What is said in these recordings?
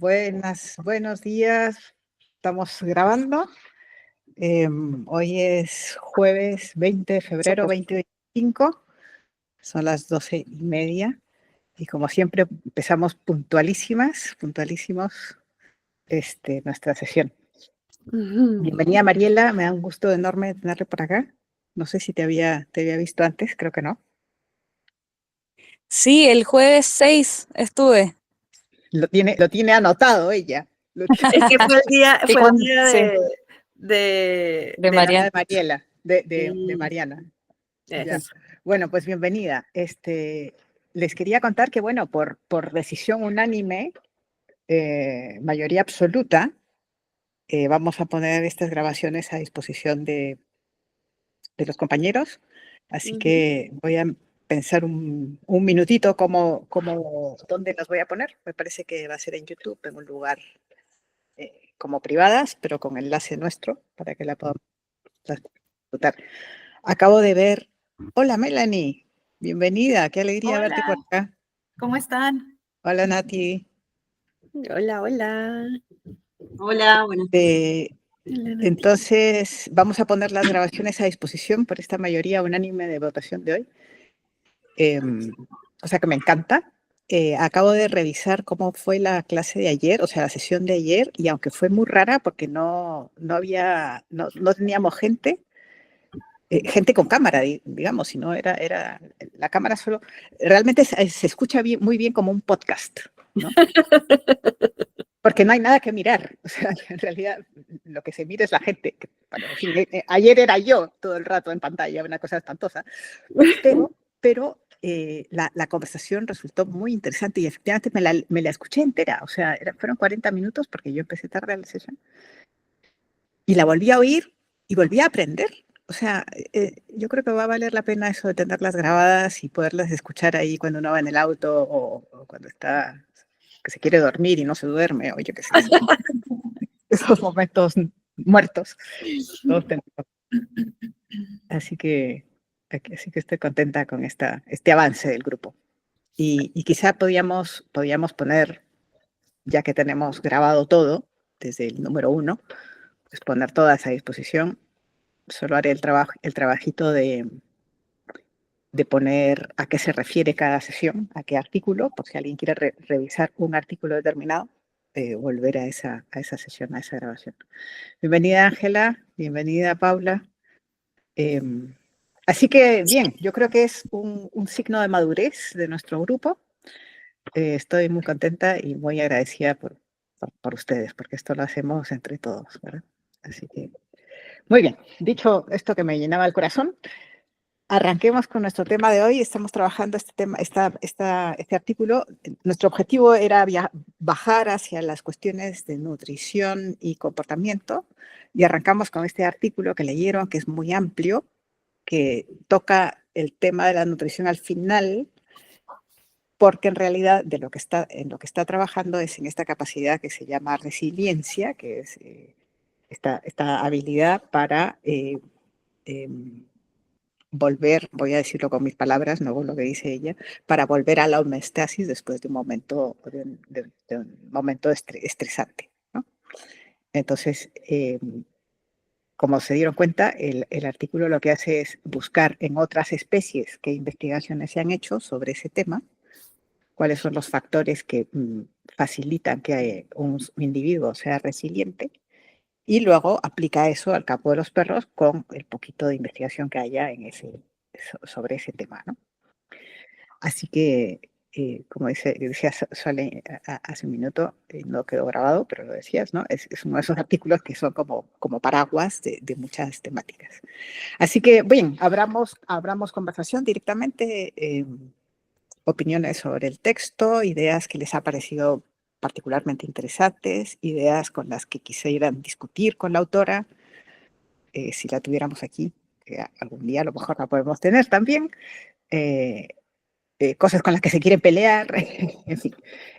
Buenos días. Estamos grabando. Hoy es jueves 20 de febrero 2025. Son las 12:30. Y como siempre, empezamos puntualísimos, nuestra sesión. Bienvenida, Mariela. Me da un gusto enorme tenerle por acá. No sé si te había visto antes, creo que no. Sí, el jueves 6 estuve. Lo tiene anotado ella. Es que fue el día, Sí, de de la Mariana. de Mariela, de Sí. Mariana. Ya. Eso. Bueno, pues bienvenida. Les quería contar que, bueno, por decisión unánime, mayoría absoluta, vamos a poner estas grabaciones a disposición de los compañeros. Así que voy a pensar un minutito dónde las voy a poner. Me parece que va a ser en YouTube, en un lugar como privadas, pero con enlace nuestro para que la podamos disfrutar. Acabo de ver. Hola, Melanie. Bienvenida. Qué alegría verte por acá. ¿Cómo están? Hola, Nati. Hola. Hola, buenas tardes. Entonces, vamos a poner las grabaciones a disposición por esta mayoría unánime de votación de hoy. O sea que me encanta. Acabo de revisar cómo fue la clase de ayer, o sea, la sesión de ayer, y aunque fue muy rara porque no teníamos gente con cámara, digamos, si no era la cámara solo, realmente se escucha muy bien como un podcast, ¿no? Porque no hay nada que mirar, o sea, en realidad lo que se mira es la gente. Bueno, en fin, ayer era yo todo el rato en pantalla, una cosa espantosa, pero la conversación resultó muy interesante y efectivamente me la escuché entera, o sea, fueron 40 minutos porque yo empecé tarde a la sesión y la volví a oír y volví a aprender. O sea, yo creo que va a valer la pena eso de tenerlas grabadas y poderlas escuchar ahí cuando uno va en el auto o cuando está, que se quiere dormir y no se duerme, o yo qué sé, esos momentos muertos. Así que estoy contenta con este avance del grupo. Y quizá podíamos poner, ya que tenemos grabado todo, desde el número 1, pues poner todas a disposición. Solo haré el trabajito de poner a qué se refiere cada sesión, a qué artículo, por si alguien quiere revisar un artículo determinado, volver a esa sesión, a esa grabación. Bienvenida, Ángela, bienvenida, Paula. Así que, bien, yo creo que es un signo de madurez de nuestro grupo. Estoy muy contenta y muy agradecida por ustedes, porque esto lo hacemos entre todos, ¿verdad? Así que, muy bien, dicho esto que me llenaba el corazón, arranquemos con nuestro tema de hoy. Estamos trabajando este artículo. Nuestro objetivo era bajar hacia las cuestiones de nutrición y comportamiento, y arrancamos con este artículo que leyeron, que es muy amplio, que toca el tema de la nutrición al final, porque en realidad en lo que está trabajando es en esta capacidad que se llama resiliencia, que es esta habilidad para volver, voy a decirlo con mis palabras, no lo que dice ella, para volver a la homeostasis después de un momento, estresante, ¿no? Entonces, como se dieron cuenta, el artículo lo que hace es buscar en otras especies qué investigaciones se han hecho sobre ese tema, cuáles son los factores que facilitan que un individuo sea resiliente, y luego aplica eso al campo de los perros con el poquito de investigación que haya sobre ese tema, ¿no? Así que, como decía Sole hace un minuto, no quedó grabado, pero lo decías, ¿no? Es uno de esos artículos que son como paraguas de muchas temáticas. Así que, bien, abramos conversación directamente, opiniones sobre el texto, ideas que les ha parecido particularmente interesantes, ideas con las que quisieran discutir con la autora, si la tuviéramos aquí, que algún día a lo mejor la podemos tener también, cosas con las que se quieren pelear, en fin,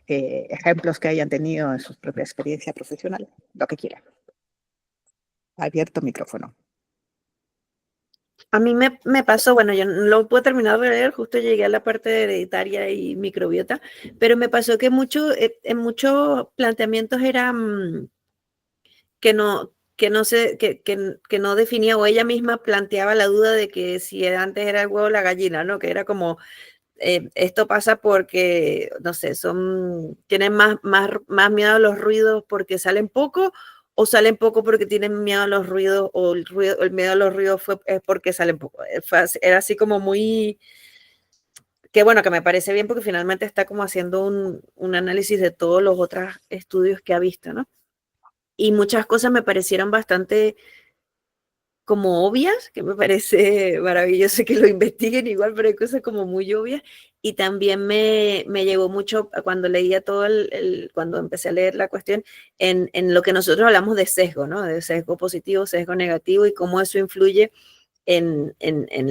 ejemplos que hayan tenido en su propia experiencia profesional, lo que quieran. Abierto micrófono. A mí me pasó, bueno, yo no lo puedo terminar de leer, justo llegué a la parte de hereditaria y microbiota, pero me pasó que en muchos planteamientos era que no definía o ella misma planteaba la duda de que si antes era el huevo o la gallina, ¿no? Que era como, esto pasa porque, no sé, tienen más miedo a los ruidos porque salen poco o salen poco porque tienen miedo a los ruidos o el miedo a los ruidos es porque salen poco. Era así como muy, que bueno, que me parece bien porque finalmente está como haciendo un análisis de todos los otros estudios que ha visto, ¿no? Y muchas cosas me parecieron bastante como obvias, que me parece maravilloso que lo investiguen igual, pero hay cosas como muy obvias. Y también me llegó mucho cuando leía todo cuando empecé a leer la cuestión, en lo que nosotros hablamos de sesgo, ¿no? De sesgo positivo, sesgo negativo y cómo eso influye en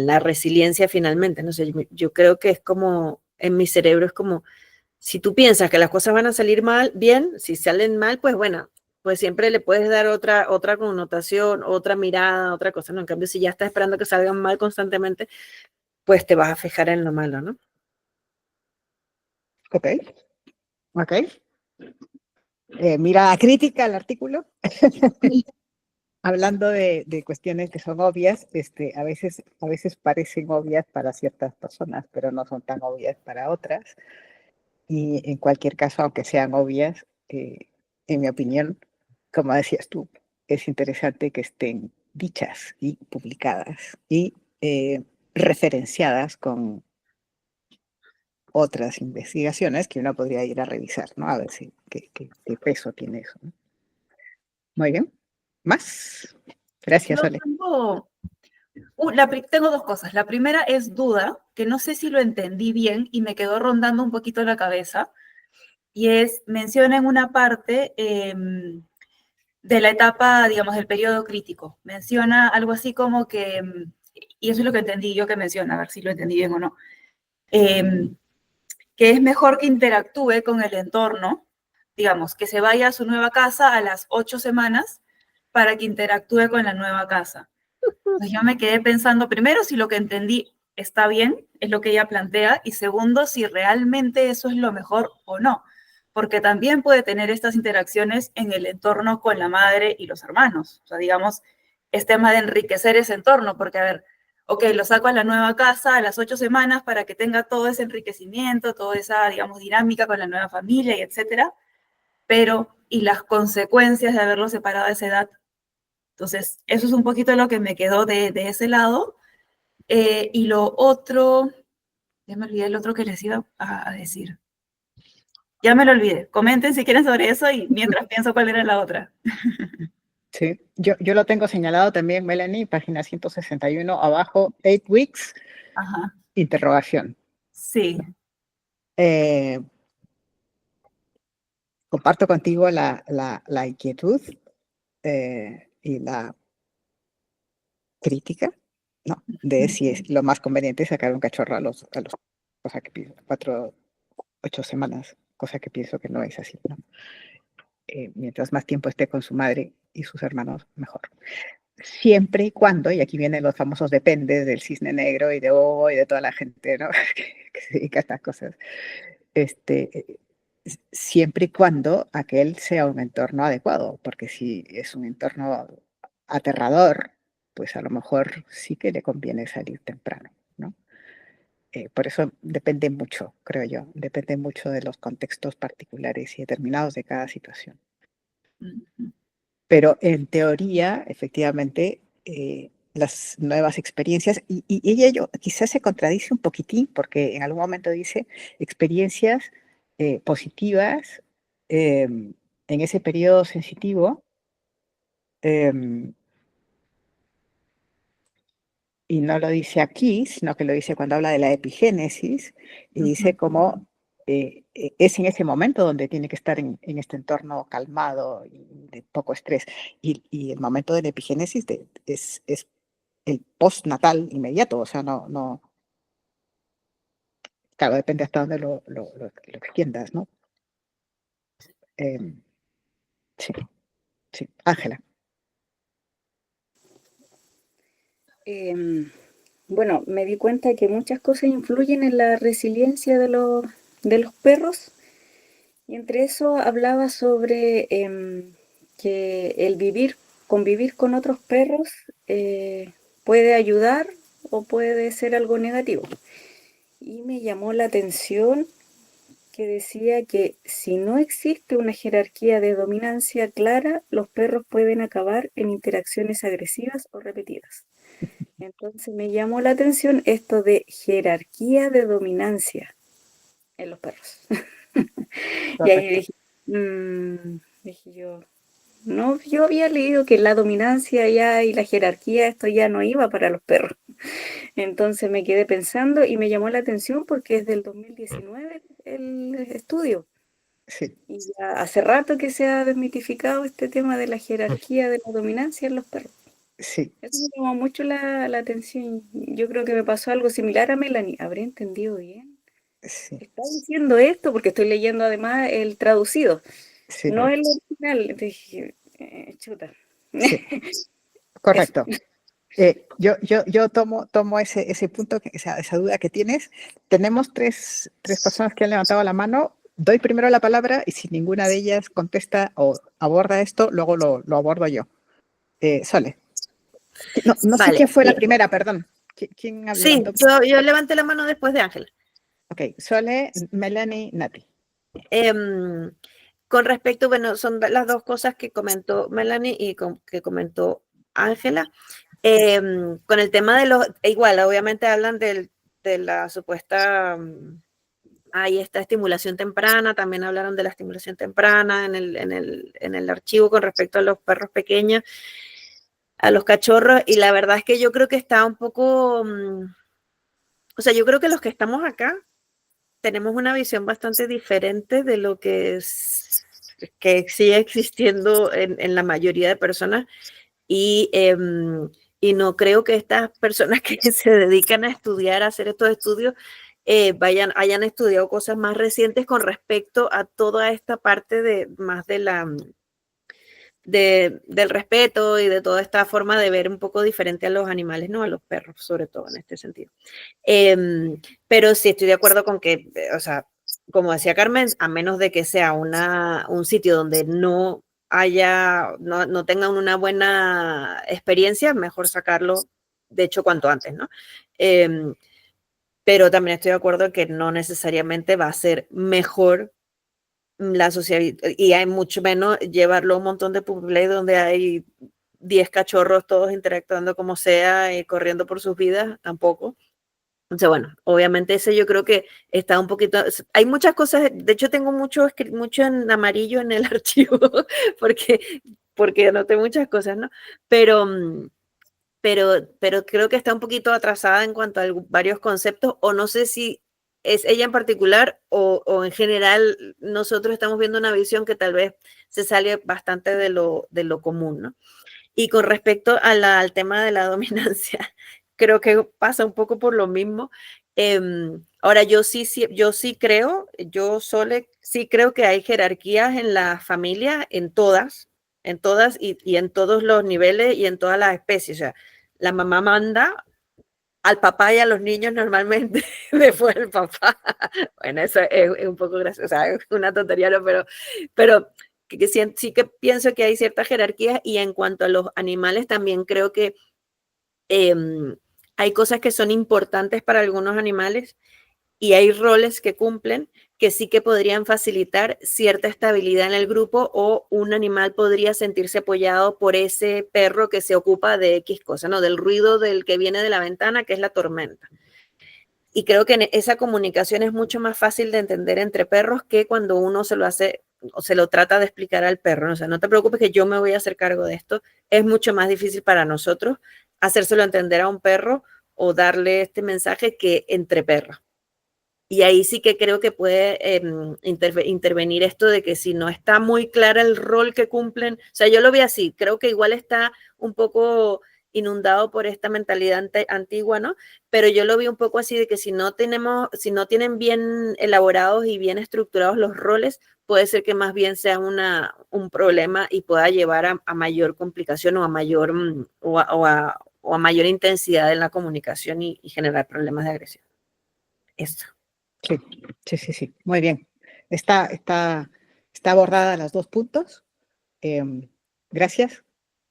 la resiliencia finalmente. No sé, yo creo que es como, en mi cerebro es como, si tú piensas que las cosas van a salir mal, bien, si salen mal, pues bueno, pues siempre le puedes dar otra connotación, otra mirada, otra cosa, ¿no? En cambio, si ya estás esperando que salgan mal constantemente, pues te vas a fijar en lo malo, ¿no? Ok, ok. Mirada crítica al artículo. Hablando de cuestiones que son obvias, a veces parecen obvias para ciertas personas, pero no son tan obvias para otras. Y en cualquier caso, aunque sean obvias, en mi opinión, como decías tú, es interesante que estén dichas y publicadas y referenciadas con otras investigaciones que uno podría ir a revisar, ¿no? A ver si qué peso tiene eso, ¿no? Muy bien. ¿Más? Gracias, Yo Ale. tengo dos cosas. La primera es duda, que no sé si lo entendí bien y me quedó rondando un poquito en la cabeza, y menciona en una parte de la etapa, digamos, del periodo crítico. Menciona algo así como que, y eso es lo que entendí yo que menciona, a ver si lo entendí bien o no, em, que es mejor que interactúe con el entorno, digamos, que se vaya a su nueva casa a las 8 semanas para que interactúe con la nueva casa. Pues yo me quedé pensando, primero, si lo que entendí está bien, es lo que ella plantea, y segundo, si realmente eso es lo mejor o no, porque también puede tener estas interacciones en el entorno con la madre y los hermanos. O sea, digamos, es tema de enriquecer ese entorno, porque a ver, ok, lo saco a la nueva casa a las 8 semanas para que tenga todo ese enriquecimiento, toda esa, digamos, dinámica con la nueva familia y etcétera, pero, ¿y las consecuencias de haberlo separado a esa edad? Entonces, eso es un poquito lo que me quedó de ese lado. Y lo otro, ya me olvidé el otro que les iba a decir. Ya me lo olvidé. Comenten si quieren sobre eso y mientras pienso cuál era la otra. Sí, yo lo tengo señalado también, Melanie, página 161, abajo, 8 weeks, Ajá, interrogación. sí. Eh, Comparto contigo la inquietud y la crítica, ¿no? De si es lo más conveniente sacar un cachorro cosa que pienso, 8 semanas, cosa que pienso que no es así, ¿no? Mientras más tiempo esté con su madre y sus hermanos, mejor. Siempre y cuando, y aquí vienen los famosos dependes del cisne negro y de toda la gente, ¿no? que se dedica a estas cosas, este, siempre y cuando aquel sea un entorno adecuado, porque si es un entorno aterrador, pues a lo mejor sí que le conviene salir temprano, ¿no? Por eso depende mucho, creo yo, depende mucho de los contextos particulares y determinados de cada situación. Pero en teoría, efectivamente, las nuevas experiencias, y ella quizás se contradice un poquitín, porque en algún momento dice experiencias positivas en ese periodo sensitivo, em, y no lo dice aquí, sino que lo dice cuando habla de la epigénesis, y dice cómo es en ese momento donde tiene que estar en este entorno calmado y de poco estrés. Y el momento de la epigénesis es el postnatal inmediato, o sea, no, claro, depende hasta dónde lo extiendas, ¿no? Em, sí, sí. Ángela. Bueno, me di cuenta que muchas cosas influyen en la resiliencia de los perros, y entre eso hablaba sobre que convivir con otros perros puede ayudar o puede ser algo negativo. Y me llamó la atención que decía que si no existe una jerarquía de dominancia clara, los perros pueden acabar en interacciones agresivas o repetidas. Entonces me llamó la atención esto de jerarquía de dominancia en los perros. Y ahí Correcto. dije yo, no, yo había leído que la dominancia ya y la jerarquía, esto ya no iba para los perros. Entonces me quedé pensando y me llamó la atención porque es del 2019 el estudio. Sí, Y ya hace rato que se ha desmitificado este tema de la jerarquía de la dominancia en los perros. sí, Eso me llamó mucho la atención. Yo creo que me pasó algo similar a Melanie. ¿Habré entendido bien? sí, Está diciendo esto porque estoy leyendo además el traducido, sí, no el original. Dije, chuta. sí, Eso. correcto. Yo tomo ese punto, esa duda que tienes. Tenemos tres personas que han levantado la mano. Doy primero la palabra y si ninguna de ellas contesta o aborda esto, luego lo abordo yo. Sole. No sé Vale. quién fue la primera, perdón. ¿Quién Sí, levantó? yo levanté la mano después de Ángela. Ok, Sole, Melanie, Nati. Em, con respecto, bueno, son las dos cosas que comentó Melanie y que comentó Ángela. Con el tema de los, igual, obviamente hablan de la supuesta, ahí está estimulación temprana, también hablaron de la estimulación temprana en el archivo con respecto a los perros pequeños, a los cachorros, y la verdad es que yo creo que está un poco, o sea, yo creo que los que estamos acá tenemos una visión bastante diferente de lo que que sigue existiendo en la mayoría de personas y no creo que estas personas que se dedican a estudiar, a hacer estos estudios, hayan estudiado cosas más recientes con respecto a toda esta parte de más de del respeto y de toda esta forma de ver un poco diferente a los animales, no a los perros, sobre todo en este sentido. Pero sí estoy de acuerdo con que, o sea, como decía Carmen, a menos de que sea un sitio donde no no tengan una buena experiencia, mejor sacarlo, de hecho, cuanto antes, ¿no? Pero también estoy de acuerdo en que no necesariamente va a ser mejor la sociedad, y hay mucho menos llevarlo a un montón de public play donde hay 10 cachorros todos interactuando como sea y corriendo por sus vidas, tampoco. Entonces, bueno, obviamente ese yo creo que está un poquito, hay muchas cosas, de hecho tengo mucho en amarillo en el archivo, porque, porque anoté muchas cosas, ¿no? Pero, pero creo que está un poquito atrasada en cuanto a varios conceptos, o no sé si es ella en particular o en general nosotros estamos viendo una visión que tal vez se sale bastante de lo común, ¿no? Y con respecto a al tema de la dominancia, creo que pasa un poco por lo mismo. Ahora, yo sí creo, sí creo que hay jerarquías en la familia, en todas y en todos los niveles y en todas las especies. O sea, la mamá manda al papá y a los niños normalmente después del papá. Bueno, eso es un poco gracioso, o sea, es una tontería, ¿no? Pero que sí que pienso que hay ciertas jerarquías y en cuanto a los animales también creo que hay cosas que son importantes para algunos animales y hay roles que cumplen que sí que podrían facilitar cierta estabilidad en el grupo o un animal podría sentirse apoyado por ese perro que se ocupa de X cosa, ¿no? Del ruido del que viene de la ventana, que es la tormenta. Y creo que esa comunicación es mucho más fácil de entender entre perros que cuando uno se lo hace o se lo trata de explicar al perro, ¿no? O sea, no te preocupes que yo me voy a hacer cargo de esto. Es mucho más difícil para nosotros hacérselo entender a un perro o darle este mensaje que entre perros. Y ahí sí que creo que puede intervenir esto de que si no está muy clara el rol que cumplen, o sea, yo lo vi así, creo que igual está un poco inundado por esta mentalidad antigua, ¿no? Pero yo lo vi un poco así de que si no tienen bien elaborados y bien estructurados los roles, puede ser que más bien sea un problema y pueda llevar a mayor complicación o a mayor, o a mayor intensidad en la comunicación y generar problemas de agresión. Esto. Sí. Muy bien. Está abordada los 2 puntos. Gracias.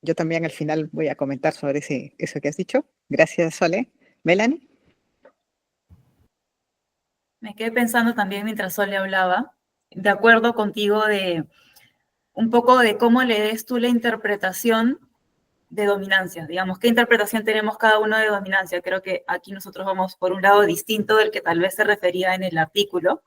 Yo también al final voy a comentar sobre eso que has dicho. Gracias, Sole. Melanie. Me quedé pensando también mientras Sol le hablaba, de acuerdo contigo de un poco de cómo le des tú la interpretación de dominancia. Digamos, ¿qué interpretación tenemos cada uno de dominancia? Creo que aquí nosotros vamos por un lado distinto del que tal vez se refería en el artículo.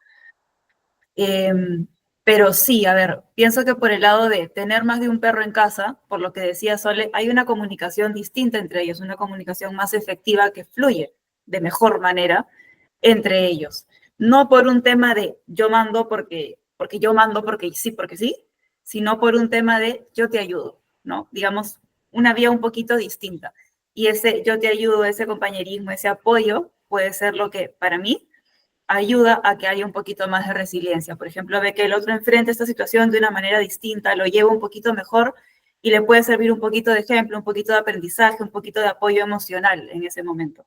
Pero sí, a ver, pienso que por el lado de tener más de un perro en casa, por lo que decía Sole, hay una comunicación distinta entre ellos, una comunicación más efectiva que fluye de mejor manera entre ellos. No por un tema de yo mando porque yo mando porque sí, sino por un tema de yo te ayudo, ¿no? Digamos, una vía un poquito distinta. Y ese yo te ayudo, ese compañerismo, ese apoyo puede ser lo que para mí ayuda a que haya un poquito más de resiliencia. Por ejemplo, ve que el otro enfrenta esta situación de una manera distinta, lo lleva un poquito mejor y le puede servir un poquito de ejemplo, un poquito de aprendizaje, un poquito de apoyo emocional en ese momento.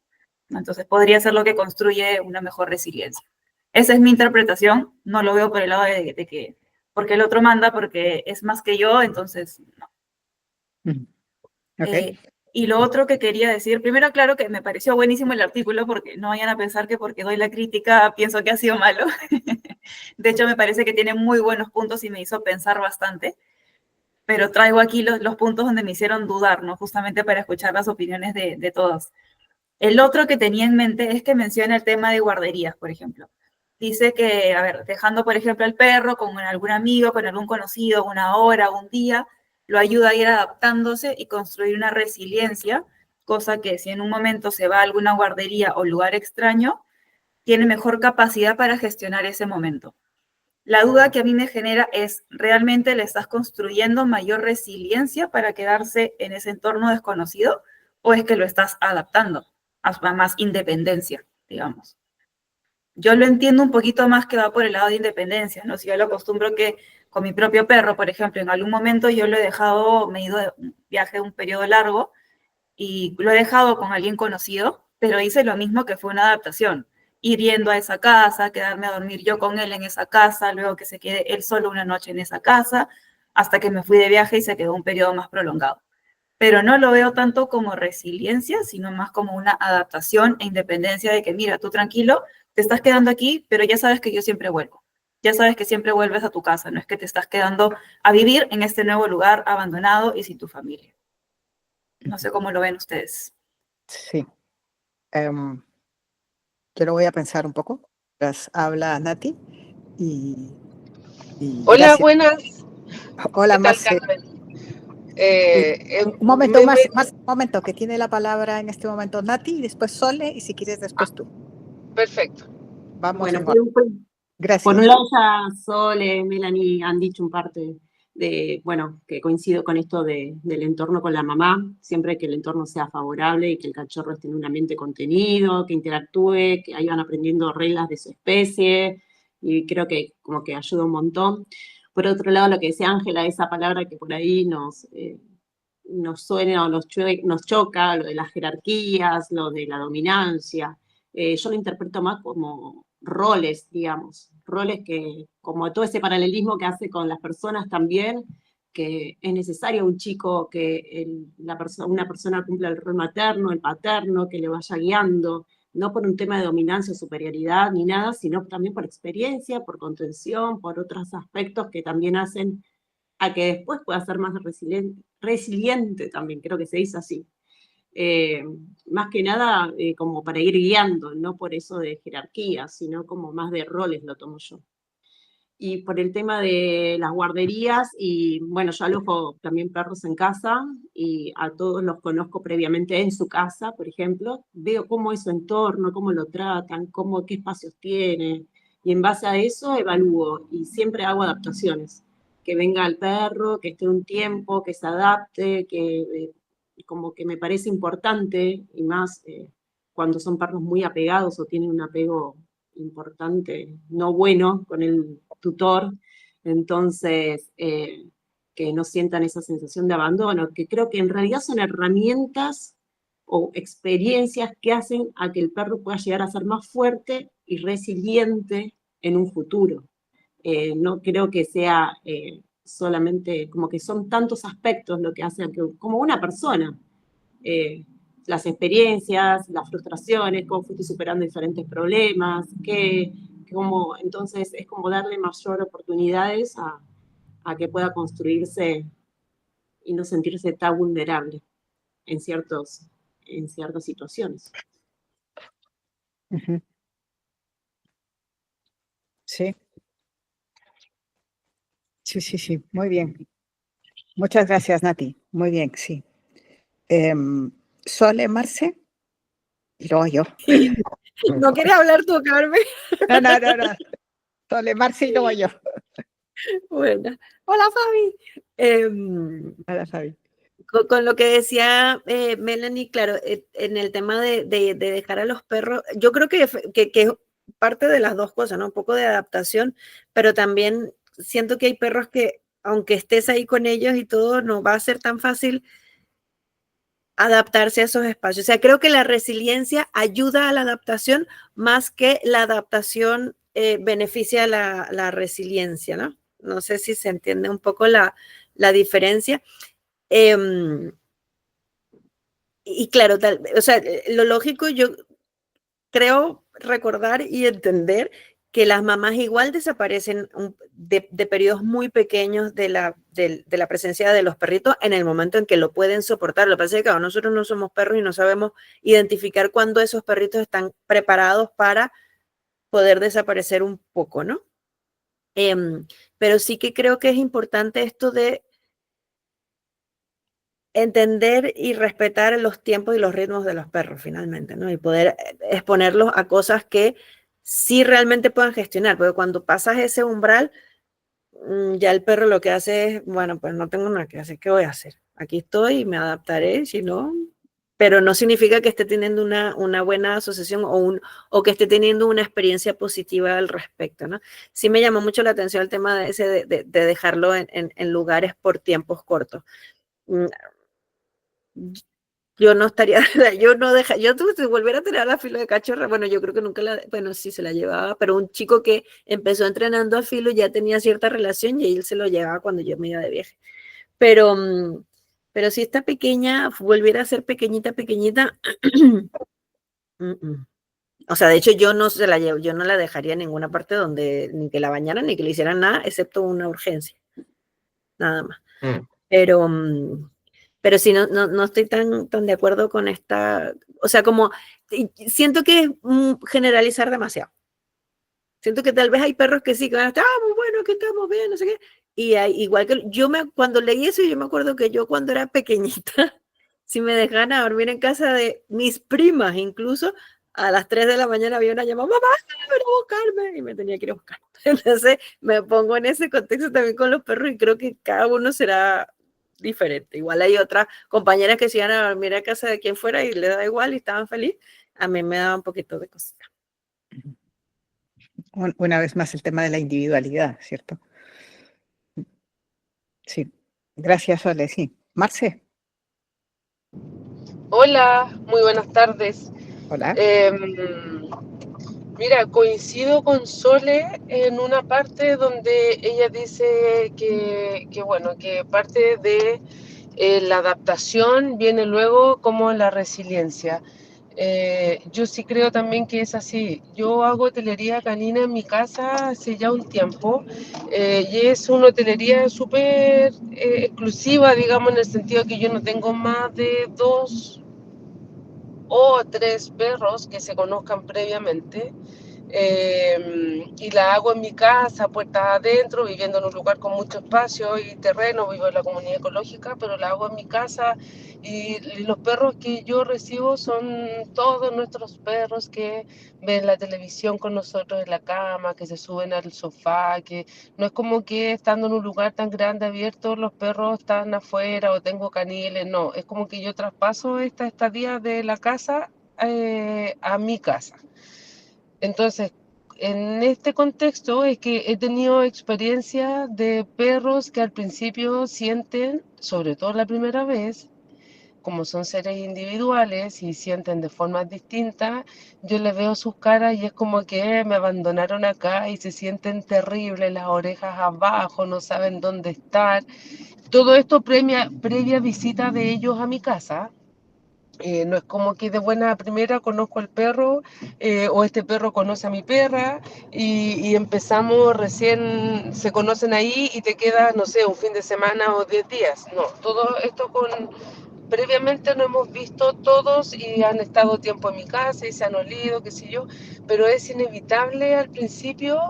Entonces podría ser lo que construye una mejor resiliencia. Esa es mi interpretación, no lo veo por el lado de que porque el otro manda, porque es más que yo, entonces no. Okay. Y lo otro que quería decir, primero claro que me pareció buenísimo el artículo, porque no vayan a pensar que porque doy la crítica pienso que ha sido malo. De hecho, me parece que tiene muy buenos puntos y me hizo pensar bastante, pero traigo aquí los puntos donde me hicieron dudar, ¿no? Justamente para escuchar las opiniones de todos. El otro que tenía en mente es que menciona el tema de guarderías, por ejemplo. Dice que, a ver, dejando, por ejemplo, al perro con algún amigo, con algún conocido, una hora, un día, lo ayuda a ir adaptándose y construir una resiliencia, cosa que si en un momento se va a alguna guardería o lugar extraño, tiene mejor capacidad para gestionar ese momento. La duda que a mí me genera es, ¿realmente le estás construyendo mayor resiliencia para quedarse en ese entorno desconocido o es que lo estás adaptando a más independencia, digamos? Yo lo entiendo un poquito más que va por el lado de independencia, ¿no? Si yo lo acostumbro que con mi propio perro, por ejemplo, en algún momento yo lo he dejado, me he ido de un viaje de un periodo largo y lo he dejado con alguien conocido, pero hice lo mismo que fue una adaptación. Ir yendo a esa casa, quedarme a dormir yo con él en esa casa, luego que se quede él solo una noche en esa casa, hasta que me fui de viaje y se quedó un periodo más prolongado. Pero no lo veo tanto como resiliencia, sino más como una adaptación e independencia de que, mira, tú tranquilo, te estás quedando aquí, pero ya sabes que yo siempre vuelvo. Ya sabes que siempre vuelves a tu casa, no es que te estás quedando a vivir en este nuevo lugar abandonado y sin tu familia. No sé cómo lo ven ustedes. Sí. Yo lo voy a pensar un poco. Habla Nati y Hola, gracias. buenas. Hola, ¿Qué tal, Marce. Carmen? Un momento, un momento, que tiene la palabra en este momento Nati y después Sole y si quieres después tú. Perfecto. Vamos Bueno, en orden. por Gracias. un lado ya Sole, Melanie han dicho un parte de, bueno, que coincido con esto del entorno con la mamá, siempre que el entorno sea favorable y que el cachorro esté en un ambiente contenido, que interactúe, que vayan aprendiendo reglas de su especie, y creo que como que ayuda un montón. Por otro lado, lo que decía Ángela, esa palabra que por ahí nos suena o nos choca, lo de las jerarquías, lo de la dominancia. Yo lo interpreto más como roles, digamos, roles que, como todo ese paralelismo que hace con las personas también, que es necesario un chico que una persona cumpla el rol materno, el paterno, que le vaya guiando, no por un tema de dominancia o superioridad ni nada, sino también por experiencia, por contención, por otros aspectos que también hacen a que después pueda ser más resiliente también, creo que se dice así. Más que nada como para ir guiando, no por eso de jerarquía, sino como más de roles lo tomo yo. Y por el tema de las guarderías, y bueno, yo alojo también perros en casa, y a todos los conozco previamente en su casa, por ejemplo, veo cómo es su entorno, cómo lo tratan, qué espacios tiene, y en base a eso evalúo, y siempre hago adaptaciones. Que venga el perro, que esté un tiempo, que se adapte, que como que me parece importante, y más cuando son perros muy apegados o tienen un apego importante, no bueno, con el tutor, entonces que no sientan esa sensación de abandono, que creo que en realidad son herramientas o experiencias que hacen a que el perro pueda llegar a ser más fuerte y resiliente en un futuro. No creo que sea solamente, como que son tantos aspectos lo que hace a que, como una persona, las experiencias, las frustraciones, cómo fuiste superando diferentes problemas, entonces es como darle mayor oportunidades a que pueda construirse y no sentirse tan vulnerable en ciertas situaciones. Ujú. Sí, sí, muy bien. Muchas gracias, Nati. Muy bien, sí. Sole, Marce, y luego yo. ¿No quieres hablar tú, Carmen? No. Sole, Marce y luego yo. Bueno, hola Fabi. Hola, Fabi. Con lo que decía Melanie, claro, en el tema de dejar a los perros, yo creo que es parte de las dos cosas, ¿no? Un poco de adaptación, pero también siento que hay perros que, aunque estés ahí con ellos y todo, no va a ser tan fácil adaptarse a esos espacios. O sea, creo que la resiliencia ayuda a la adaptación más que la adaptación beneficia la resiliencia, ¿no? No sé si se entiende un poco la diferencia. Y claro, o sea, lo lógico, yo creo recordar y entender que las mamás igual desaparecen de periodos muy pequeños de la presencia de los perritos en el momento en que lo pueden soportar. Lo que pasa es que nosotros no somos perros y no sabemos identificar cuándo esos perritos están preparados para poder desaparecer un poco, ¿no? Pero sí que creo que es importante esto de entender y respetar los tiempos y los ritmos de los perros finalmente, ¿no? Y poder exponerlos a cosas que sí realmente puedan gestionar, porque cuando pasas ese umbral, ya el perro lo que hace es, bueno, pues no tengo nada que hacer, ¿qué voy a hacer? Aquí estoy y me adaptaré, si no, pero no significa que esté teniendo una buena asociación o que esté teniendo una experiencia positiva al respecto, ¿no? Sí me llamó mucho la atención el tema de ese de dejarlo en lugares por tiempos cortos. Yo no estaría, yo tuve que volver a tener la filo de cachorra, bueno, yo creo que nunca bueno, sí se la llevaba, pero un chico que empezó entrenando a filo ya tenía cierta relación y él se lo llevaba cuando yo me iba de viaje. Pero, pero si esta pequeña volviera a ser pequeñita, o sea, de hecho yo no se la llevo, yo no la dejaría en ninguna parte donde ni que la bañaran ni que le hicieran nada, excepto una urgencia, nada más. Pero sí, no estoy tan de acuerdo con esta, o sea, como siento que es generalizar demasiado. Siento que tal vez hay perros que sí, que van a estar, muy bueno, que estamos bien, no sé qué. Y igual que cuando leí eso, yo me acuerdo que yo cuando era pequeñita, si me dejaban a dormir en casa de mis primas, incluso a las 3 de la mañana había una llamada, mamá, ven a buscarme, y me tenía que ir a buscar. Entonces me pongo en ese contexto también con los perros y creo que cada uno será diferente. Igual hay otras compañeras que se iban a dormir a casa de quien fuera y les da igual y estaban felices. A mí me daba un poquito de cosita. Una vez más el tema de la individualidad, ¿cierto? Sí. Gracias, Sole. Sí. Marce. Hola, muy buenas tardes. Hola. Mira, coincido con Sole en una parte donde ella dice bueno, que parte de la adaptación viene luego como la resiliencia. Yo sí creo también que es así. Yo hago hotelería canina en mi casa hace ya un tiempo y es una hotelería súper exclusiva, digamos, en el sentido que yo no tengo más de 2 o 3 perros que se conozcan previamente. Y la hago en mi casa, puertas adentro, viviendo en un lugar con mucho espacio y terreno, vivo en la comunidad ecológica, pero la hago en mi casa y los perros que yo recibo son todos nuestros perros que ven la televisión con nosotros en la cama, que se suben al sofá, que no es como que estando en un lugar tan grande abierto los perros están afuera o tengo caniles, no, es como que yo traspaso esta estadía de la casa a mi casa. Entonces, en este contexto es que he tenido experiencia de perros que al principio sienten, sobre todo la primera vez, como son seres individuales y sienten de formas distintas, yo les veo sus caras y es como que me abandonaron acá y se sienten terribles, las orejas abajo, no saben dónde estar. Todo esto previa visita de ellos a mi casa. No es como que de buena primera conozco al perro o este perro conoce a mi perra y empezamos recién, se conocen ahí y te queda, no sé, un fin de semana o 10 días. No, todo esto previamente nos hemos visto todos y han estado tiempo en mi casa y se han olido, qué sé yo, pero es inevitable al principio.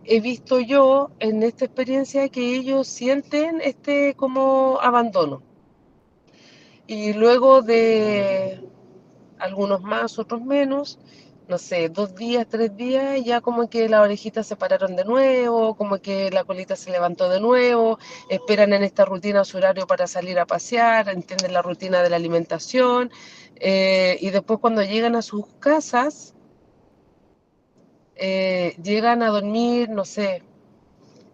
He visto yo en esta experiencia que ellos sienten este como abandono. Y luego de algunos más, otros menos, no sé, 2 días, 3 días, ya como que las orejitas se pararon de nuevo, como que la colita se levantó de nuevo, esperan en esta rutina su horario para salir a pasear, entienden la rutina de la alimentación, y después cuando llegan a sus casas, llegan a dormir, no sé,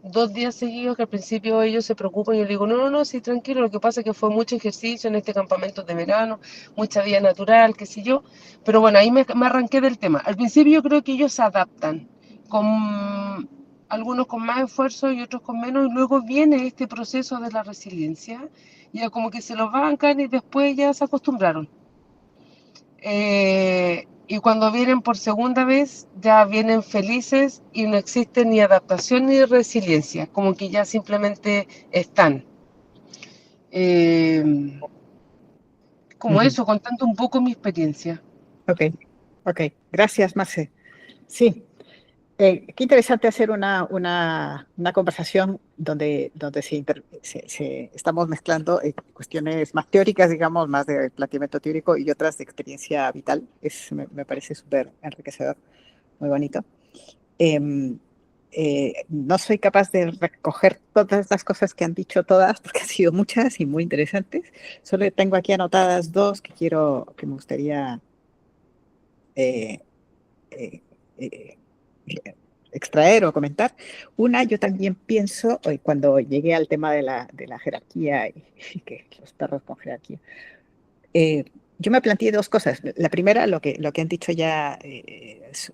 2 días seguidos, que al principio ellos se preocupan y yo les digo, no, no, no, sí, tranquilo, lo que pasa es que fue mucho ejercicio en este campamento de verano, mucha vida natural, qué sé yo, pero bueno, ahí me arranqué del tema. Al principio yo creo que ellos se adaptan, con algunos con más esfuerzo y otros con menos, y luego viene este proceso de la resiliencia, ya como que se los bancan y después ya se acostumbraron. Y cuando vienen por segunda vez, ya vienen felices y no existe ni adaptación ni resiliencia, como que ya simplemente están. Eh, como Ujú. eso, contando un poco mi experiencia. Ok, ok. Gracias, Marce. Sí, qué interesante hacer una conversación donde estamos mezclando cuestiones más teóricas, digamos, más de planteamiento teórico y otras de experiencia vital. Me parece súper enriquecedor, muy bonito. Em, no soy capaz de recoger todas las cosas que han dicho todas, porque han sido muchas y muy interesantes. Solo tengo aquí anotadas dos que me gustaría eh, eh, eh, extraer o comentar. Una, yo también pienso, cuando llegué al tema de la jerarquía y que los perros con jerarquía, yo me planteé dos cosas. La primera, lo que han dicho ya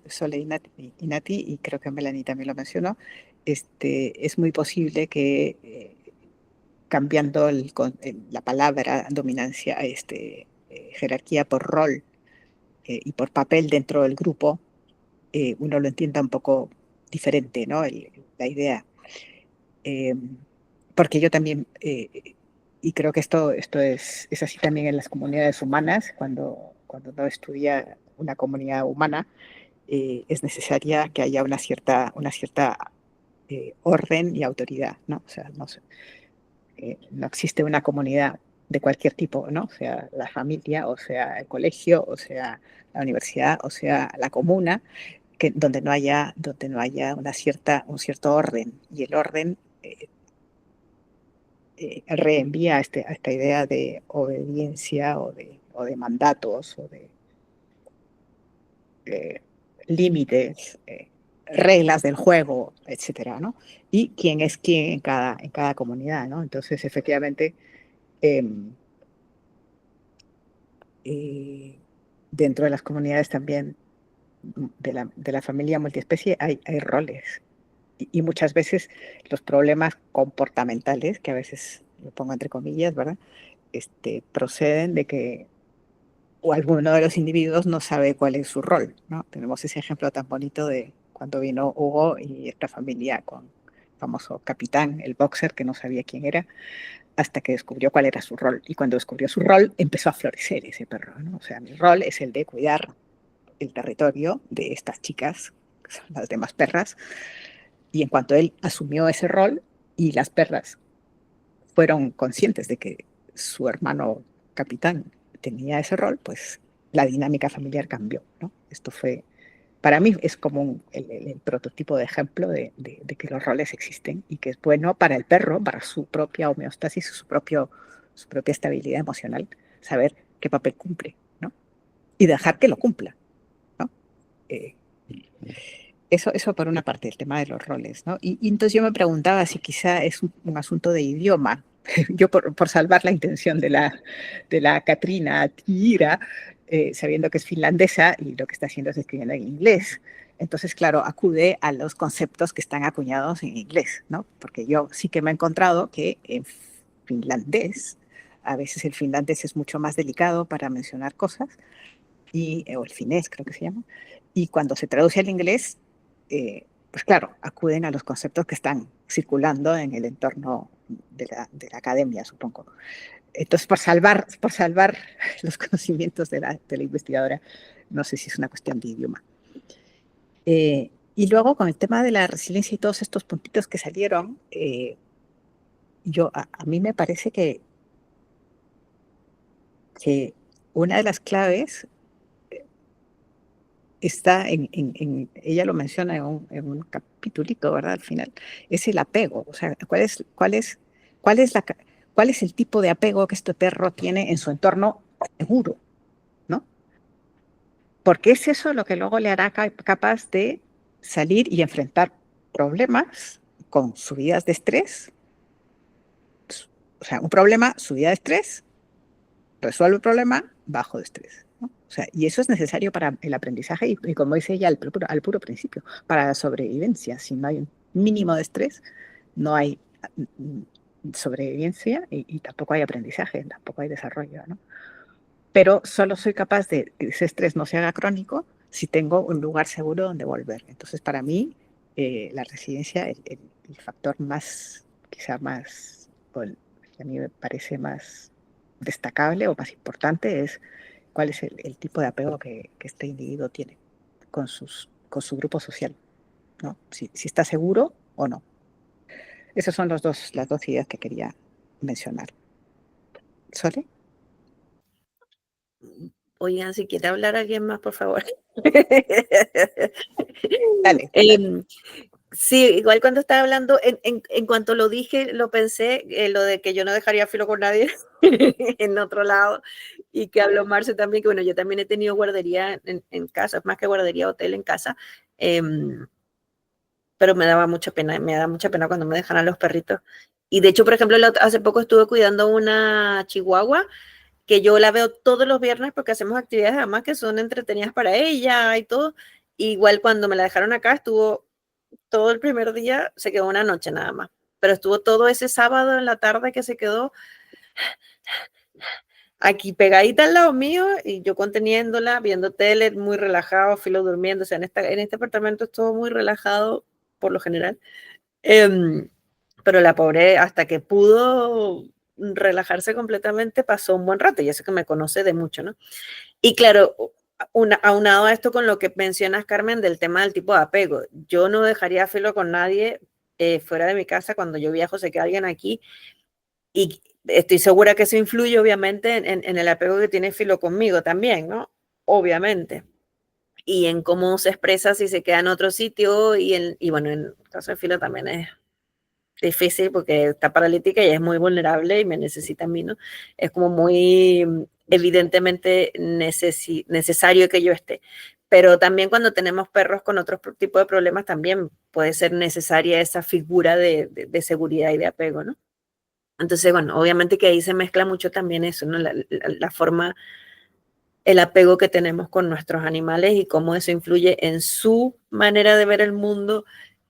Sole y Nati, y creo que Melanie también lo mencionó, es muy posible que cambiando la palabra dominancia, jerarquía por rol y por papel dentro del grupo, uno lo entienda un poco diferente, ¿no? La idea. Eh, Porque yo también, y creo que esto es así también en las comunidades humanas, cuando uno estudia una comunidad humana, es necesaria que haya una cierta orden y autoridad, ¿no? O sea, no existe una comunidad de cualquier tipo, ¿no? O sea, la familia, o sea, el colegio, o sea, la universidad, o sea, la comuna, donde no haya un cierto orden. Y el orden reenvía a esta idea de obediencia o de mandatos o de eh, límites, reglas del juego, etcétera, ¿no? Y quién es quién en cada comunidad, ¿no? Entonces, efectivamente, em, dentro de las comunidades también de la familia multiespecie hay roles. Y muchas veces los problemas comportamentales, que a veces lo pongo entre comillas, ¿verdad? Proceden de que o alguno de los individuos no sabe cuál es su rol, ¿no? Tenemos ese ejemplo tan bonito de cuando vino Hugo y esta familia con el famoso capitán, el boxer, que no sabía quién era, hasta que descubrió cuál era su rol. Y cuando descubrió su rol, empezó a florecer ese perro, ¿no? O sea, mi rol es el de cuidar el territorio de estas chicas, que son las demás perras, y en cuanto él asumió ese rol y las perras fueron conscientes de que su hermano capitán tenía ese rol, pues la dinámica familiar cambió, ¿no? Esto fue, para mí es como el prototipo de ejemplo de que los roles existen y que es bueno para el perro, para su propia homeostasis, su propia estabilidad emocional, saber qué papel cumple, ¿no? Y dejar que lo cumpla, ¿no? Eh, eso por una parte, el tema de los roles, ¿no? Y entonces yo me preguntaba si quizá es un asunto de idioma, yo por salvar la intención de la Katrina Tira, sabiendo que es finlandesa y lo que está haciendo es escribiendo en inglés. Entonces, claro, acude a los conceptos que están acuñados en inglés, ¿no? Porque yo sí que me he encontrado que en finlandés, a veces el finlandés es mucho más delicado para mencionar cosas, o el finés creo que se llama, y cuando se traduce al inglés, pues claro, acuden a los conceptos que están circulando en el entorno de la academia, supongo. Entonces, por salvar los conocimientos de la investigadora, no sé si es una cuestión de idioma. Y luego, con el tema de la resiliencia y todos estos puntitos que salieron, a mí me parece que una de las claves está ella lo menciona en un capitulito, ¿verdad? Al final, es el apego. O sea, ¿cuál es el tipo de apego que este perro tiene en su entorno seguro, ¿no? Porque es eso lo que luego le hará capaz de salir y enfrentar problemas con subidas de estrés. O sea, un problema, subida de estrés, resuelve el problema, bajo de estrés, ¿no? O sea, y eso es necesario para el aprendizaje y como dice ella al puro principio, para la sobrevivencia. Si no hay un mínimo de estrés, no hay sobrevivencia y tampoco hay aprendizaje, tampoco hay desarrollo, ¿no? Pero solo soy capaz de que ese estrés no se haga crónico si tengo un lugar seguro donde volver. Entonces, para mí, la resiliencia, el factor más, quizá más, que a mí me parece más destacable o más importante es cuál es el tipo de apego que este individuo tiene con su grupo social, ¿no? Si está seguro o no. Esas son las dos ideas que quería mencionar. ¿Sole? Oigan, si quiere hablar alguien más, por favor. Dale. Sí, igual cuando estaba hablando, en cuanto lo dije, lo pensé, lo de que yo no dejaría filo con nadie en otro lado, y que habló Marce también, que bueno, yo también he tenido guardería en casa, más que guardería, hotel en casa, pero me da mucha pena cuando me dejan a los perritos. Y de hecho, por ejemplo, hace poco estuve cuidando una chihuahua, que yo la veo todos los viernes porque hacemos actividades además que son entretenidas para ella y todo. Igual cuando me la dejaron acá, estuvo todo el primer día, se quedó una noche nada más, pero estuvo todo ese sábado en la tarde que se quedó aquí pegadita al lado mío y yo conteniéndola, viendo tele, muy relajado, filo durmiendo. O sea, en este apartamento es todo muy relajado por lo general. Pero la pobre, hasta que pudo relajarse completamente, pasó un buen rato, y eso que me conoce de mucho, ¿no? Y claro, aunado a esto con lo que mencionas, Carmen, del tema del tipo de apego, yo no dejaría filo con nadie fuera de mi casa. Cuando yo viajo, sé que alguien aquí, y estoy segura que eso influye obviamente en el apego que tiene filo conmigo también, ¿no? Obviamente. Y en cómo se expresa si se queda en otro sitio, y bueno, en el caso de filo también es difícil porque está paralítica y es muy vulnerable y me necesita a mí, ¿no? Es como muy evidentemente necesario que yo esté. Pero también cuando tenemos perros con otro tipo de problemas, también puede ser necesaria esa figura de seguridad y de apego, ¿no? Entonces, bueno, obviamente que ahí se mezcla mucho también eso, ¿no? La forma, el apego que tenemos con nuestros animales y cómo eso influye en su manera de ver el mundo,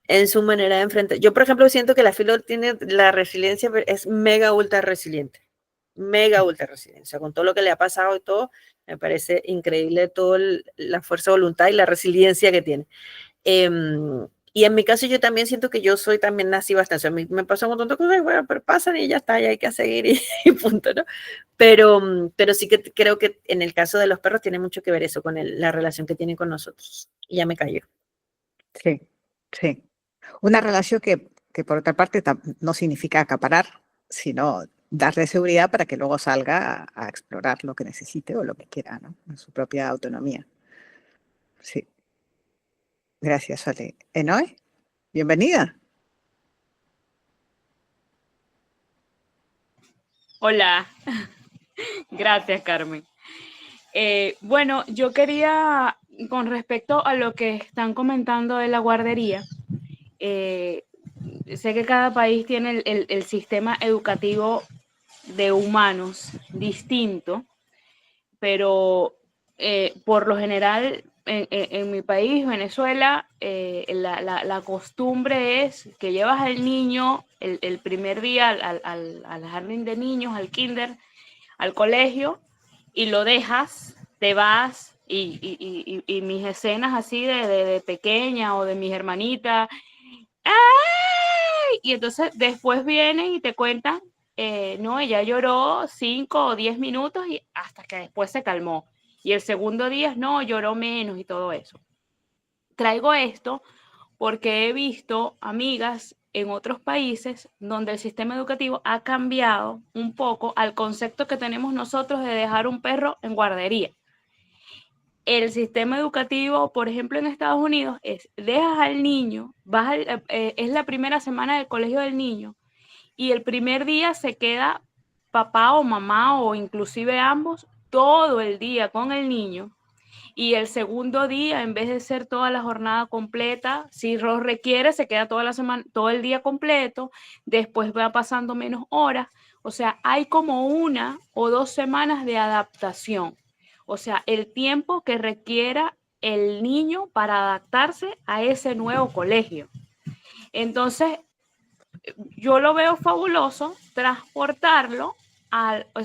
en su manera de enfrentar. Yo, por ejemplo, siento que la filo tiene la resiliencia, es mega ultra resiliente, o sea, con todo lo que le ha pasado y todo, me parece increíble toda la fuerza de voluntad y la resiliencia que tiene. Y en mi caso yo también siento que yo soy también así bastante. O sea, a mí me pasa un montón de cosas, bueno, pero pasan y ya está, ya hay que seguir y punto, ¿no? Pero sí que creo que en el caso de los perros tiene mucho que ver eso con la relación que tienen con nosotros. Y ya me callo. Sí, sí. Una relación que por otra parte no significa acaparar, sino darle seguridad para que luego salga a explorar lo que necesite o lo que quiera, ¿no? En su propia autonomía. Sí. Gracias, Sole. Enoe, bienvenida. Hola, gracias Carmen. Bueno, yo quería, con respecto a lo que están comentando de la guardería, sé que cada país tiene el sistema educativo de humanos distinto, pero por lo general en mi país, Venezuela, la costumbre es que llevas al niño el primer día al jardín de niños, al kinder, al colegio, y lo dejas, te vas, y mis escenas así de pequeña o de mis hermanitas, ¡ay! Y entonces después vienen y te cuentan, no, ella lloró 5 o 10 minutos y hasta que después se calmó. Y el segundo día, no, lloró menos y todo eso. Traigo esto porque he visto amigas en otros países donde el sistema educativo ha cambiado un poco al concepto que tenemos nosotros de dejar un perro en guardería. El sistema educativo, por ejemplo, en Estados Unidos, es dejas al niño, es la primera semana del colegio del niño, y el primer día se queda papá o mamá o inclusive ambos todo el día con el niño, y el segundo día, en vez de ser toda la jornada completa, si lo requiere, se queda toda la semana, todo el día completo, después va pasando menos horas. O sea, hay como 1 o 2 semanas de adaptación. O sea, el tiempo que requiera el niño para adaptarse a ese nuevo colegio. Entonces, yo lo veo fabuloso transportarlo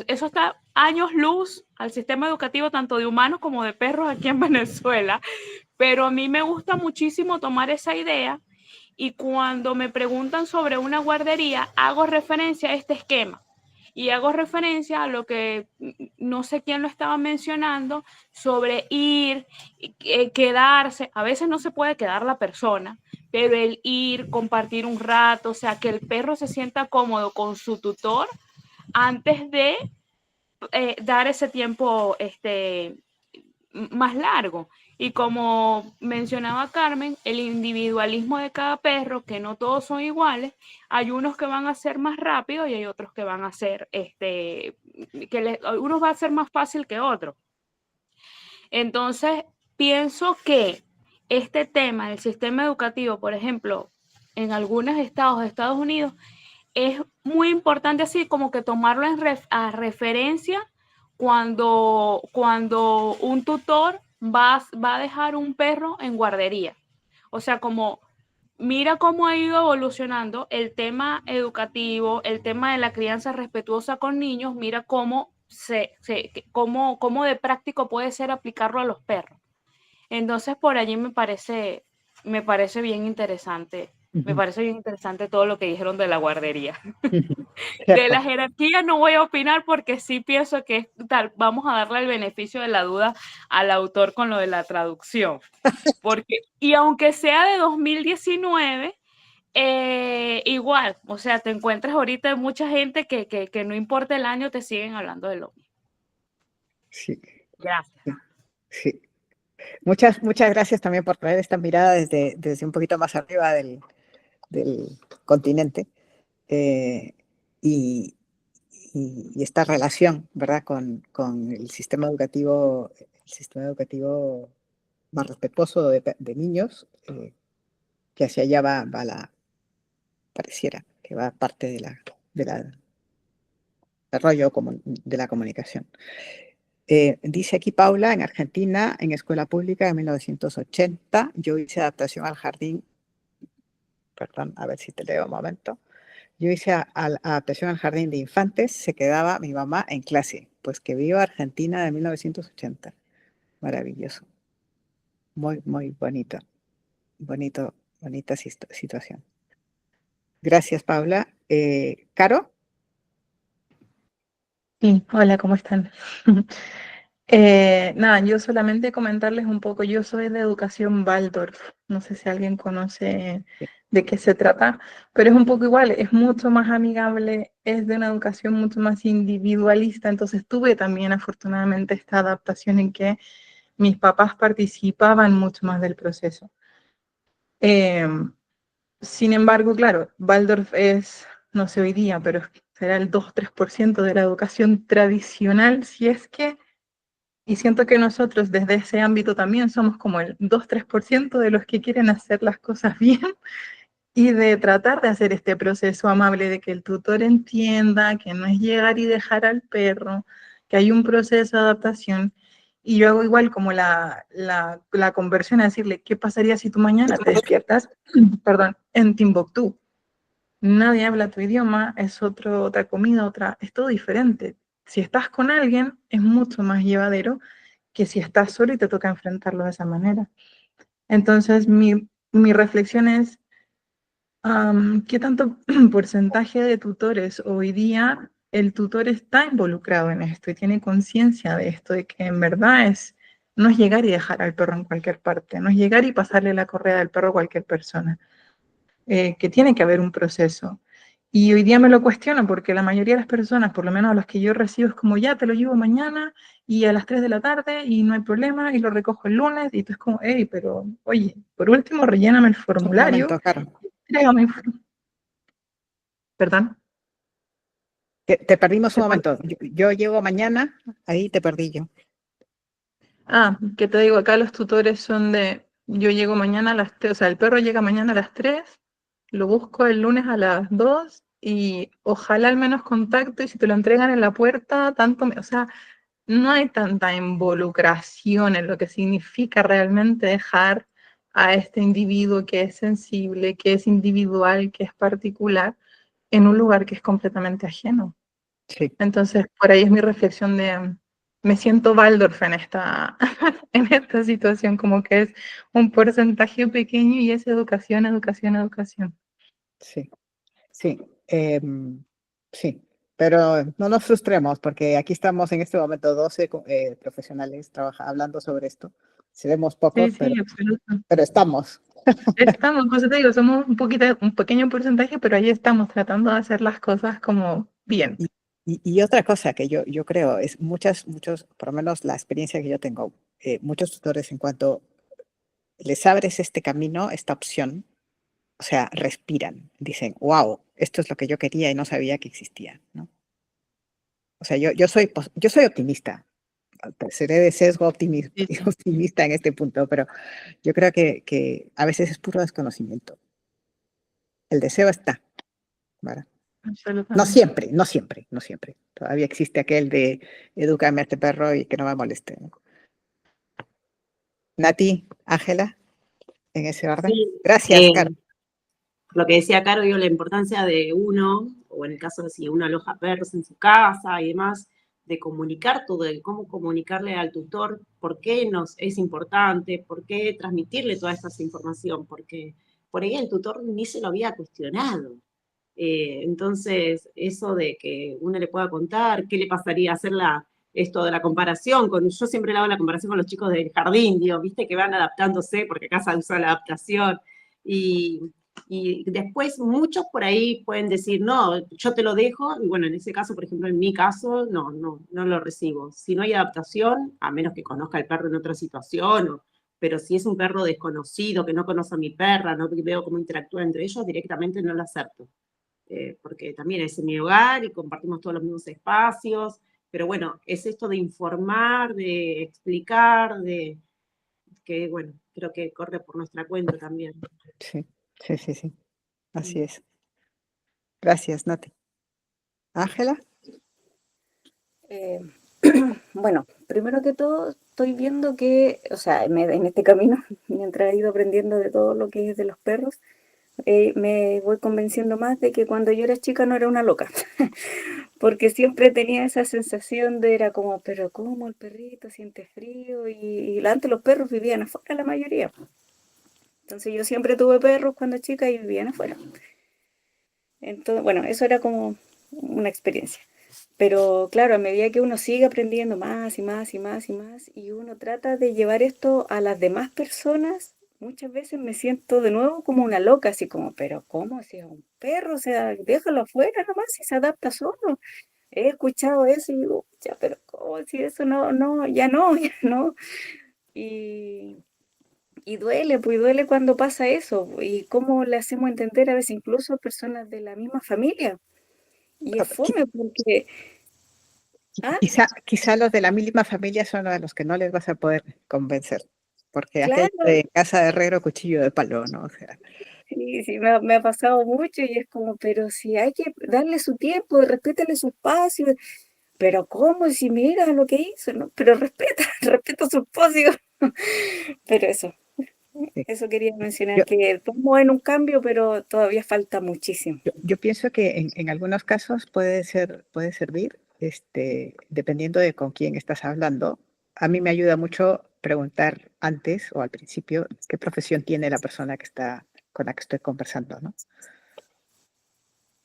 eso está años luz al sistema educativo tanto de humanos como de perros aquí en Venezuela, pero a mí me gusta muchísimo tomar esa idea, y cuando me preguntan sobre una guardería hago referencia a este esquema y hago referencia a lo que no sé quién lo estaba mencionando sobre ir, quedarse. A veces no se puede quedar la persona, pero el ir, compartir un rato, o sea, que el perro se sienta cómodo con su tutor antes de dar ese tiempo más largo. Y como mencionaba Carmen, el individualismo de cada perro, que no todos son iguales, hay unos que van a ser más rápido y hay otros que van a ser, unos va a ser más fácil que otros. Entonces, pienso que este tema del sistema educativo, por ejemplo, en algunos estados de Estados Unidos, es muy importante así como que tomarlo a referencia cuando un tutor va a dejar un perro en guardería. O sea, como mira cómo ha ido evolucionando el tema educativo, el tema de la crianza respetuosa con niños, mira cómo cómo de práctico puede ser aplicarlo a los perros. Entonces, por allí me parece bien interesante. Me parece bien interesante todo lo que dijeron de la guardería. De la jerarquía no voy a opinar porque sí pienso que tal, vamos a darle el beneficio de la duda al autor con lo de la traducción. Y aunque sea de 2019, igual, o sea, te encuentras ahorita mucha gente que no importa el año, te siguen hablando de lo mismo. Sí. Gracias. Sí. Muchas gracias también por traer esta mirada desde un poquito más arriba del continente, y esta relación, ¿verdad?, con el sistema educativo más respetuoso de niños, que hacia allá pareciera que va parte del desarrollo de la comunicación. Dice aquí Paula, en Argentina, en escuela pública en 1980, yo hice adaptación al jardín, perdón, a ver si te leo un momento. Yo hice adaptación al jardín de infantes, se quedaba mi mamá en clase, pues que viva Argentina de 1980. Maravilloso. Muy, muy bonita situación. Gracias, Paula. ¿Caro? Sí, hola, ¿cómo están? Nada, yo solamente comentarles un poco, yo soy de educación Waldorf, no sé si alguien conoce de qué se trata, pero es un poco igual, es mucho más amigable, es de una educación mucho más individualista, entonces tuve también afortunadamente esta adaptación en que mis papás participaban mucho más del proceso. Sin embargo, claro, Waldorf es, no sé hoy día, pero será el 2-3% de la educación tradicional, si es que, y siento que nosotros desde ese ámbito también somos como el 2-3% de los que quieren hacer las cosas bien, y de tratar de hacer este proceso amable de que el tutor entienda que no es llegar y dejar al perro, que hay un proceso de adaptación. Y yo hago igual como la conversión a decirle, ¿qué pasaría si tú mañana te despiertas, perdón, en Timbuktu? Nadie habla tu idioma, es otra comida, es todo diferente. Si estás con alguien, es mucho más llevadero que si estás solo y te toca enfrentarlo de esa manera. Entonces, mi reflexión es, ¿qué tanto porcentaje de tutores hoy día el tutor está involucrado en esto y tiene conciencia de esto, de que en verdad no es llegar y dejar al perro en cualquier parte, no es llegar y pasarle la correa del perro a cualquier persona, que tiene que haber un proceso. Y hoy día me lo cuestiono porque la mayoría de las personas, por lo menos a las que yo recibo, es como ya te lo llevo mañana y a las 3 de la tarde y no hay problema y lo recojo el lunes y tú es como, hey, pero oye, por último relléname el Un formulario, momento, Caro. entrégame. Perdón. Te perdimos un momento. Yo llego mañana, ahí te perdí yo. Que te digo, acá los tutores son yo llego mañana a las 3, o sea, el perro llega mañana a las 3, lo busco el lunes a las 2 y ojalá al menos contacto y si te lo entregan en la puerta, o sea, no hay tanta involucración en lo que significa realmente dejar a este individuo que es sensible, que es individual, que es particular, en un lugar que es completamente ajeno. Sí. Entonces, por ahí es mi reflexión me siento Waldorf en en esta situación, como que es un porcentaje pequeño y es educación, educación, educación. Sí, sí, sí, pero no nos frustremos porque aquí estamos en este momento 12 profesionales hablando sobre esto. Seremos pocos, Sí, absoluto. pero estamos. Estamos, pues te digo, somos un pequeño porcentaje, pero ahí estamos tratando de hacer las cosas como bien. Y otra cosa que yo creo es muchos, por lo menos la experiencia que yo tengo, muchos tutores en cuanto les abres este camino, esta opción, o sea, respiran, dicen, wow, esto es lo que yo quería y no sabía que existía, ¿no? O sea, yo soy optimista, seré de sesgo optimista en este punto, pero yo creo que a veces es puro desconocimiento. El deseo está, ¿verdad? No siempre. Todavía existe aquel de edúcame a este perro y que no me moleste, ¿no? Nati, Ángela, en ese orden. Sí, Gracias, Caro. Lo que decía Caro, digo, la importancia de uno, o en el caso de si uno aloja perros en su casa y demás, de comunicar todo, de cómo comunicarle al tutor por qué nos es importante, por qué transmitirle toda esta información, porque por ahí el tutor ni se lo había cuestionado. Entonces, eso de que uno le pueda contar qué le pasaría hacer esto de la comparación, yo siempre le hago la comparación con los chicos del jardín, digo, viste que van adaptándose, porque acá se usa la adaptación, y después muchos por ahí pueden decir, no, yo te lo dejo, y bueno, en ese caso, por ejemplo, en mi caso, no lo recibo. Si no hay adaptación, a menos que conozca al perro en otra situación, pero si es un perro desconocido, que no conoce a mi perra, no veo cómo interactúa entre ellos, directamente no lo acepto. Porque también es mi hogar y compartimos todos los mismos espacios, pero bueno, es esto de informar, de explicar, que bueno, creo que corre por nuestra cuenta también. Sí. Así es. Gracias, Nati. Ángela. Bueno, primero que todo, estoy viendo que, o sea, en este camino, mientras he ido aprendiendo de todo lo que es de los perros, me voy convenciendo más de que cuando yo era chica no era una loca, porque siempre tenía esa sensación era como, pero ¿cómo el perrito siente frío? Y antes los perros vivían afuera la mayoría. Entonces yo siempre tuve perros cuando chica y vivían afuera. Entonces, bueno, eso era como una experiencia. Pero claro, a medida que uno sigue aprendiendo más y más y más y más, y uno trata de llevar esto a las demás personas, muchas veces me siento de nuevo como una loca, así como, pero ¿cómo? Si es un perro, o sea, déjalo afuera nomás, si se adapta solo. He escuchado eso y digo, ya, pero ¿cómo? Si eso ya no. Y duele, pues duele cuando pasa eso. Y cómo le hacemos entender a veces incluso a personas de la misma familia. Y es fome porque... Quizá los de la misma familia son a los que no les vas a poder convencer, porque Claro. aquello de casa de herrero, cuchillo de palo, ¿no? O sea, Sí, sí, me ha pasado mucho y es como, pero si hay que darle su tiempo, respétale su espacio, pero ¿cómo? Si mira lo que hizo, ¿no? Pero respeta, respeta su espacio. Pero Sí. eso quería mencionar, Yo, que estamos en un cambio, pero todavía falta muchísimo. yo pienso que en algunos casos puede servir, dependiendo de con quién estás hablando. A mí me ayuda mucho preguntar antes o al principio qué profesión tiene la persona con la que estoy conversando, ¿no?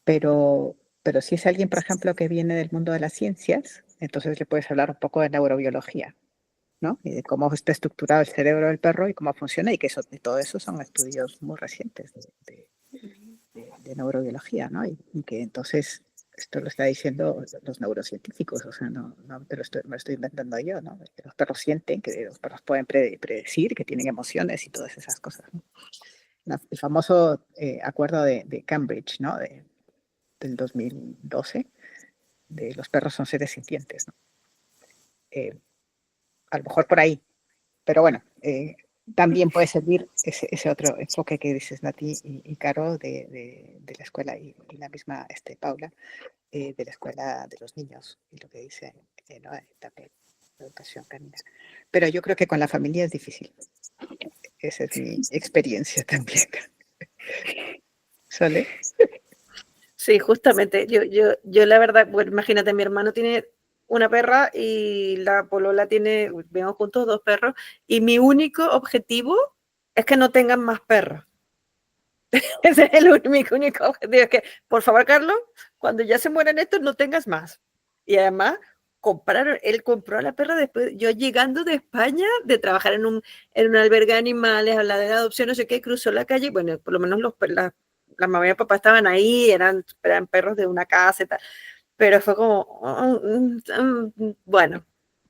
Pero si es alguien, por ejemplo, que viene del mundo de las ciencias, entonces le puedes hablar un poco de neurobiología, ¿no? Y de cómo está estructurado el cerebro del perro y cómo funciona, y que todo eso son estudios muy recientes de neurobiología, ¿no? Y que entonces esto lo está diciendo los neurocientíficos, o sea, no me lo estoy inventando yo, ¿no? Que los perros sienten, que los perros pueden predecir, que tienen emociones y todas esas cosas, ¿no? El famoso acuerdo de Cambridge, ¿no? Del 2012, de los perros son seres sintientes, ¿no? A lo mejor por ahí, pero bueno, también puede servir ese otro enfoque que dices Nati y Caro de la escuela y la misma Paula, de la escuela de los niños y lo que dice ¿no? También la educación canina. Pero yo creo que con la familia es difícil. Esa es mi experiencia también. ¿Sale? Sí, justamente. Yo la verdad, bueno, imagínate, mi hermano tiene una perra y la polola tiene, vemos juntos 2 perros, y mi único objetivo es que no tengan más perros. Ese es mi único objetivo, es que, por favor, Carlos, cuando ya se mueran estos, no tengas más. Y además, él compró a la perra después, yo llegando de España, de trabajar en un albergue de animales, hablar de adopción, no sé qué, cruzó la calle, bueno, por lo menos la mamá y el papá estaban ahí, eran perros de una casa y tal, pero fue como, bueno,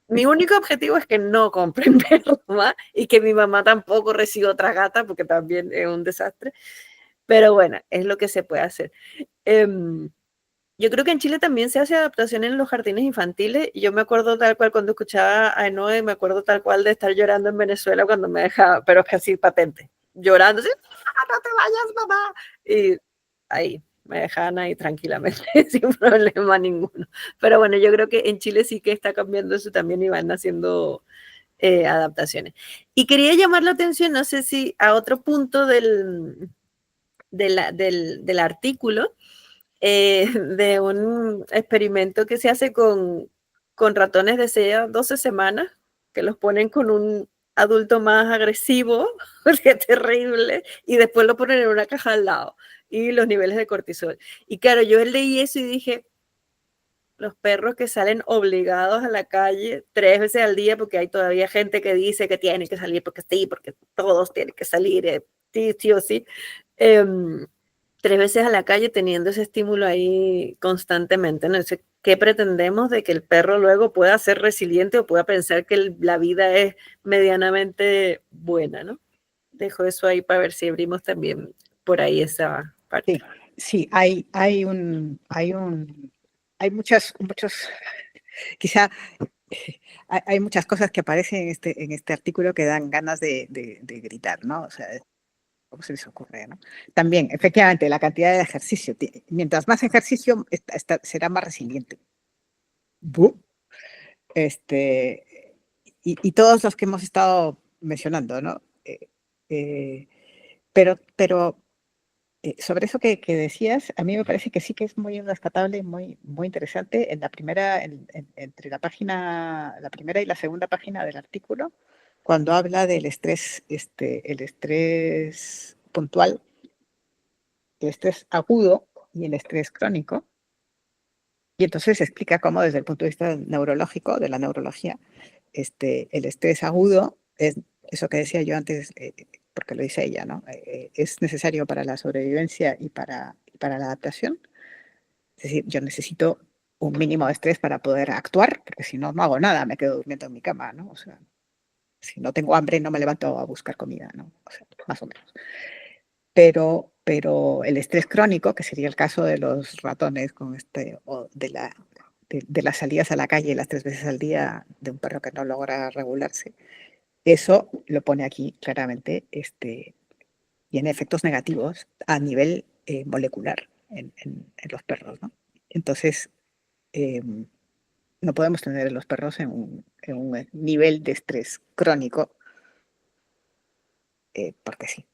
mi único objetivo es que no compren perros más y que mi mamá tampoco reciba otra gata, porque también es un desastre. Pero bueno, es lo que se puede hacer. Yo creo que en Chile también se hace adaptación en los jardines infantiles. Y yo me acuerdo tal cual cuando escuchaba a Enoe, me acuerdo tal cual de estar llorando en Venezuela cuando me dejaba, pero es que así patente, llorando, así, no te vayas, mamá. Y ahí, me dejaban ahí tranquilamente, sin problema ninguno. Pero bueno, yo creo que en Chile sí que está cambiando eso también y van haciendo adaptaciones. Y quería llamar la atención, no sé si a otro punto del artículo, de un experimento que se hace con ratones de SEA 12 semanas, que los ponen con un adulto más agresivo, que es terrible, y después lo ponen en una caja al lado, y los niveles de cortisol. Y claro, yo leí eso y dije, los perros que salen obligados a la calle 3 veces al día, porque hay todavía gente que dice que tienen que salir porque sí, porque todos tienen que salir, sí o sí. 3 veces a la calle teniendo ese estímulo ahí constantemente, ¿no? Entonces, ¿qué pretendemos de que el perro luego pueda ser resiliente o pueda pensar que la vida es medianamente buena, ¿no? Dejo eso ahí para ver si abrimos también por ahí esa parte. Sí, hay muchos, quizá hay muchas cosas que aparecen en este artículo que dan ganas de gritar, ¿no? O sea, ¿cómo se les ocurre, no? También, efectivamente, la cantidad de ejercicio. Mientras más ejercicio, será más resiliente. Y todos los que hemos estado mencionando, ¿no? Pero sobre eso que decías, a mí me parece que sí que es muy rescatable y muy interesante. En la primera, entre la primera y la segunda página del artículo, cuando habla del estrés, el estrés puntual, el estrés agudo y el estrés crónico. Y entonces explica cómo desde el punto de vista neurológico, de la neurología, el estrés agudo es eso que decía yo antes, porque lo dice ella, ¿no? Es necesario para la sobrevivencia y para la adaptación. Es decir, yo necesito un mínimo de estrés para poder actuar, porque si no, no hago nada, me quedo durmiendo en mi cama, ¿no? O sea, si no tengo hambre, no me levanto a buscar comida, ¿no? O sea, más o menos. Pero el estrés crónico, que sería el caso de los ratones con o de las salidas a la calle las 3 veces al día de un perro que no logra regularse, eso lo pone aquí claramente tiene efectos negativos a nivel molecular en los perros, ¿no? Entonces, no podemos tener a los perros en un nivel de estrés crónico, porque sí.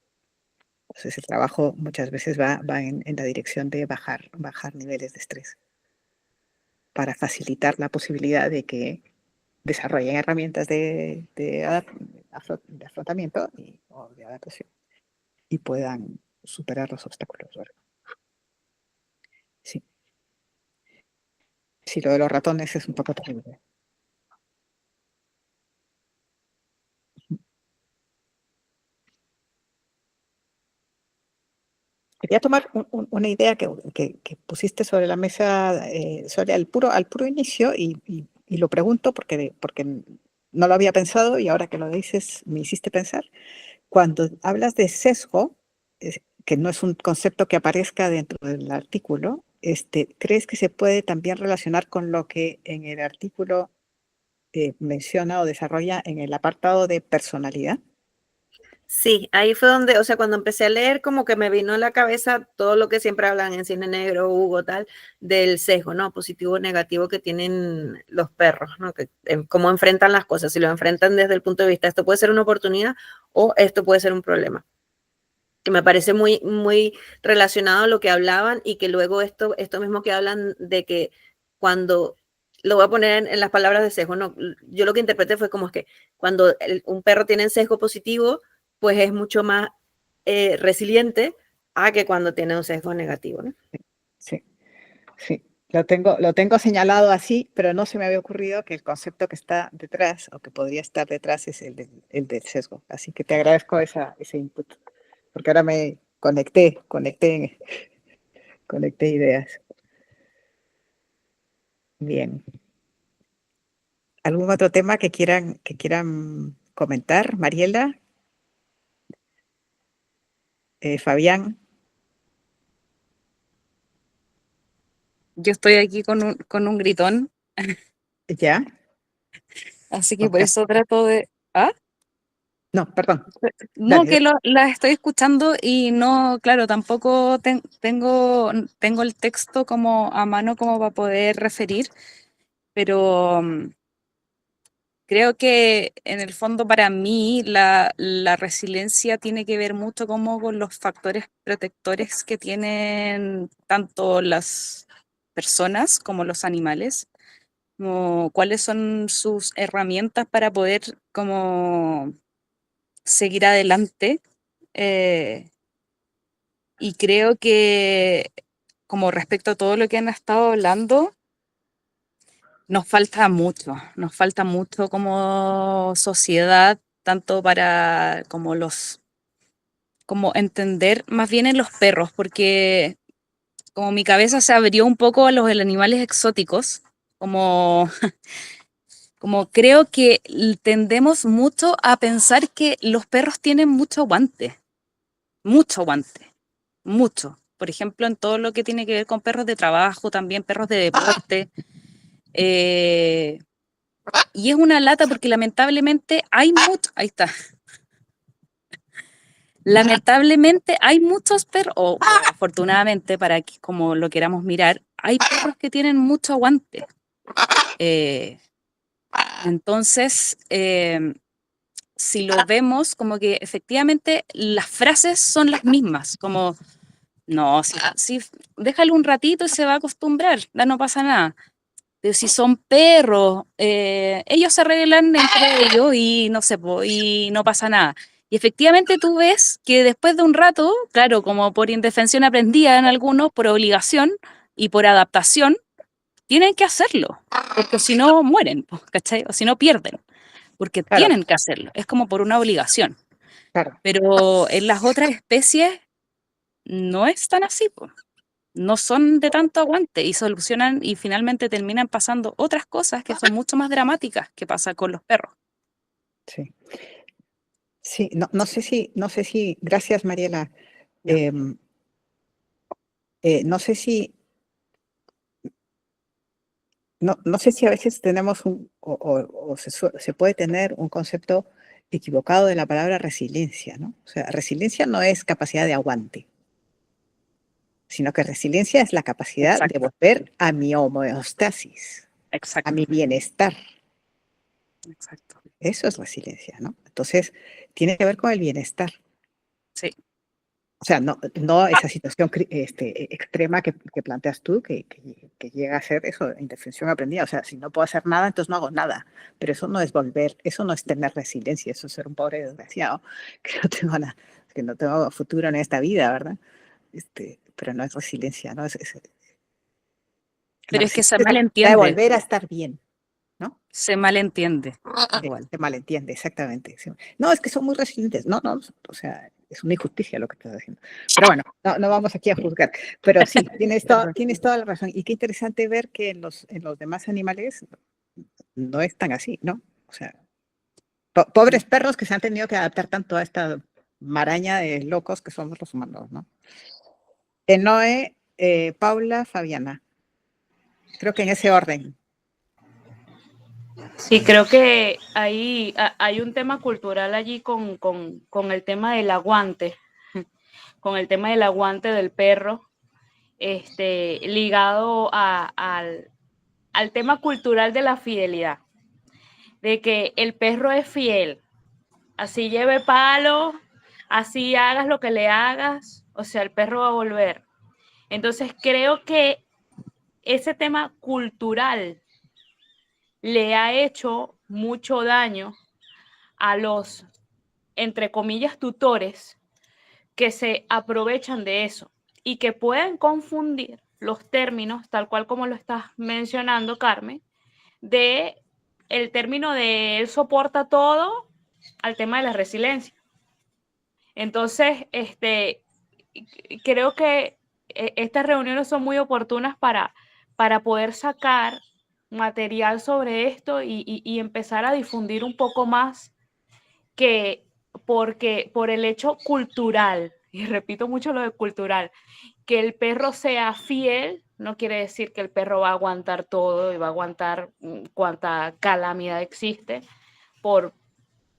Entonces, el trabajo muchas veces va en la dirección de bajar niveles de estrés para facilitar la posibilidad de que desarrollen herramientas de afrontamiento o de adaptación y puedan superar los obstáculos, ¿verdad? Sí. Sí, lo de los ratones es un poco terrible. Quería tomar una idea que pusiste sobre la mesa, sobre al puro inicio, y lo pregunto porque no lo había pensado y ahora que lo dices me hiciste pensar. Cuando hablas de sesgo, que no es un concepto que aparezca dentro del artículo, ¿crees que se puede también relacionar con lo que en el artículo menciona o desarrolla en el apartado de personalidad? Sí, ahí fue donde, o sea, cuando empecé a leer, como que me vino a la cabeza todo lo que siempre hablan en Cine Negro, Hugo, tal, del sesgo, ¿no? Positivo o negativo que tienen los perros, ¿no? Que, cómo enfrentan las cosas, si lo enfrentan desde el punto de vista, esto puede ser una oportunidad o esto puede ser un problema. Que me parece muy, muy relacionado a lo que hablaban y que luego esto mismo que hablan de que cuando, lo voy a poner en las palabras de sesgo, ¿no? Yo lo que interpreté fue como es que cuando un perro tiene sesgo positivo, pues es mucho más resiliente a que cuando tiene un sesgo negativo, ¿no? Sí, sí. Lo tengo señalado así, pero no se me había ocurrido que el concepto que está detrás o que podría estar detrás es el del sesgo. Así que te agradezco ese input, porque ahora me conecté ideas. Bien. ¿Algún otro tema que quieran comentar? Mariela, Fabián. Yo estoy aquí con un gritón, ¿Ya? así que por eso trato de... ¿Ah? No, perdón. No, Dale. que la estoy escuchando y no, claro, tampoco tengo el texto como a mano como para poder referir, pero creo que en el fondo para mí la resiliencia tiene que ver mucho como con los factores protectores que tienen tanto las personas como los animales, como cuáles son sus herramientas para poder como seguir adelante. Y creo que como respecto a todo lo que han estado hablando, nos falta mucho como sociedad, tanto para como entender más bien en los perros, porque como mi cabeza se abrió un poco a los animales exóticos, como, como creo que tendemos mucho a pensar que los perros tienen mucho aguante, mucho. Por ejemplo, en todo lo que tiene que ver con perros de trabajo, también perros de deporte. Y es una lata porque lamentablemente hay mucho, ahí está. Lamentablemente hay muchos perros, o afortunadamente, para que como lo queramos mirar, hay perros que tienen mucho aguante. Entonces, si lo vemos, como que efectivamente las frases son las mismas, como, no, si déjalo un ratito y se va a acostumbrar, no pasa nada. Pero si son perros, ellos se arreglan entre ellos y no sé, y no pasa nada. Y efectivamente tú ves que después de un rato, claro, como por indefensión aprendida en algunos, por obligación y por adaptación, tienen que hacerlo, porque si no mueren, ¿cachai? O si no pierden, porque Claro. tienen que hacerlo, es como por una obligación. Claro. Pero en las otras especies no es tan así, pues. No son de tanto aguante y solucionan y finalmente terminan pasando otras cosas que son mucho más dramáticas que pasa con los perros. Sí. Sí, no sé si, gracias Mariela. No sé si, no sé si a veces tenemos se puede tener un concepto equivocado de la palabra resiliencia, ¿no? O sea, resiliencia no es capacidad de aguante, sino que resiliencia es la capacidad de Exacto, volver a mi homeostasis, a exacto, mi bienestar. exacto. Eso es resiliencia, ¿no? Entonces, tiene que ver con el bienestar. Sí, O sea, no esa situación extrema que planteas tú, que llega a ser eso, indefensión aprendida. O sea, si no puedo hacer nada, entonces no hago nada. Pero eso no es volver, eso no es tener resiliencia, eso es ser un pobre desgraciado, que no tengo futuro en esta vida, ¿verdad? Pero no es resiliencia, ¿no? La pero es que resiliencia se es la capacidad de malentiende, volver a estar bien, ¿no? se malentiende. Igual, se malentiende, exactamente. Sí. No, es que son muy resilientes. No, o sea, es una injusticia lo que estás haciendo. Pero bueno, no vamos aquí a juzgar. Pero sí, Perdón. tienes toda la razón. Y qué interesante ver que en los demás animales no es tan así, ¿no? O sea, pobres perros que se han tenido que adaptar tanto a esta maraña de locos que somos los humanos, ¿no? Noé, Paula, Fabiana. Creo que en ese orden. Sí, creo que hay un tema cultural allí con el tema del aguante, con el tema del aguante del perro, ligado al tema cultural de la fidelidad, de que el perro es fiel, así lleve palo, así hagas lo que le hagas, o sea, el perro va a volver. Entonces creo que ese tema cultural le ha hecho mucho daño a los, entre comillas, tutores que se aprovechan de eso y que pueden confundir los términos, tal cual como lo estás mencionando, Carmen, de el término de él soporta todo al tema de la resiliencia. Entonces, creo que estas reuniones son muy oportunas para poder sacar material sobre esto y empezar a difundir un poco más porque por el hecho cultural, y repito mucho lo de cultural, que el perro sea fiel no quiere decir que el perro va a aguantar todo y va a aguantar cuanta calamidad existe, por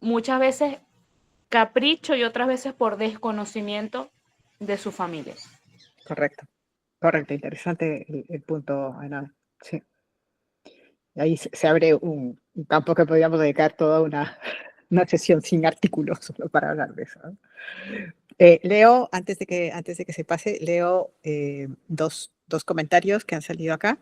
muchas veces capricho y otras veces por desconocimiento de su familia. Correcto, interesante el punto, Ana. Sí. Ahí se abre un campo que podríamos dedicar toda una sesión sin artículos solo para hablar de eso, ¿no? Leo, antes de que se pase, leo dos comentarios que han salido acá.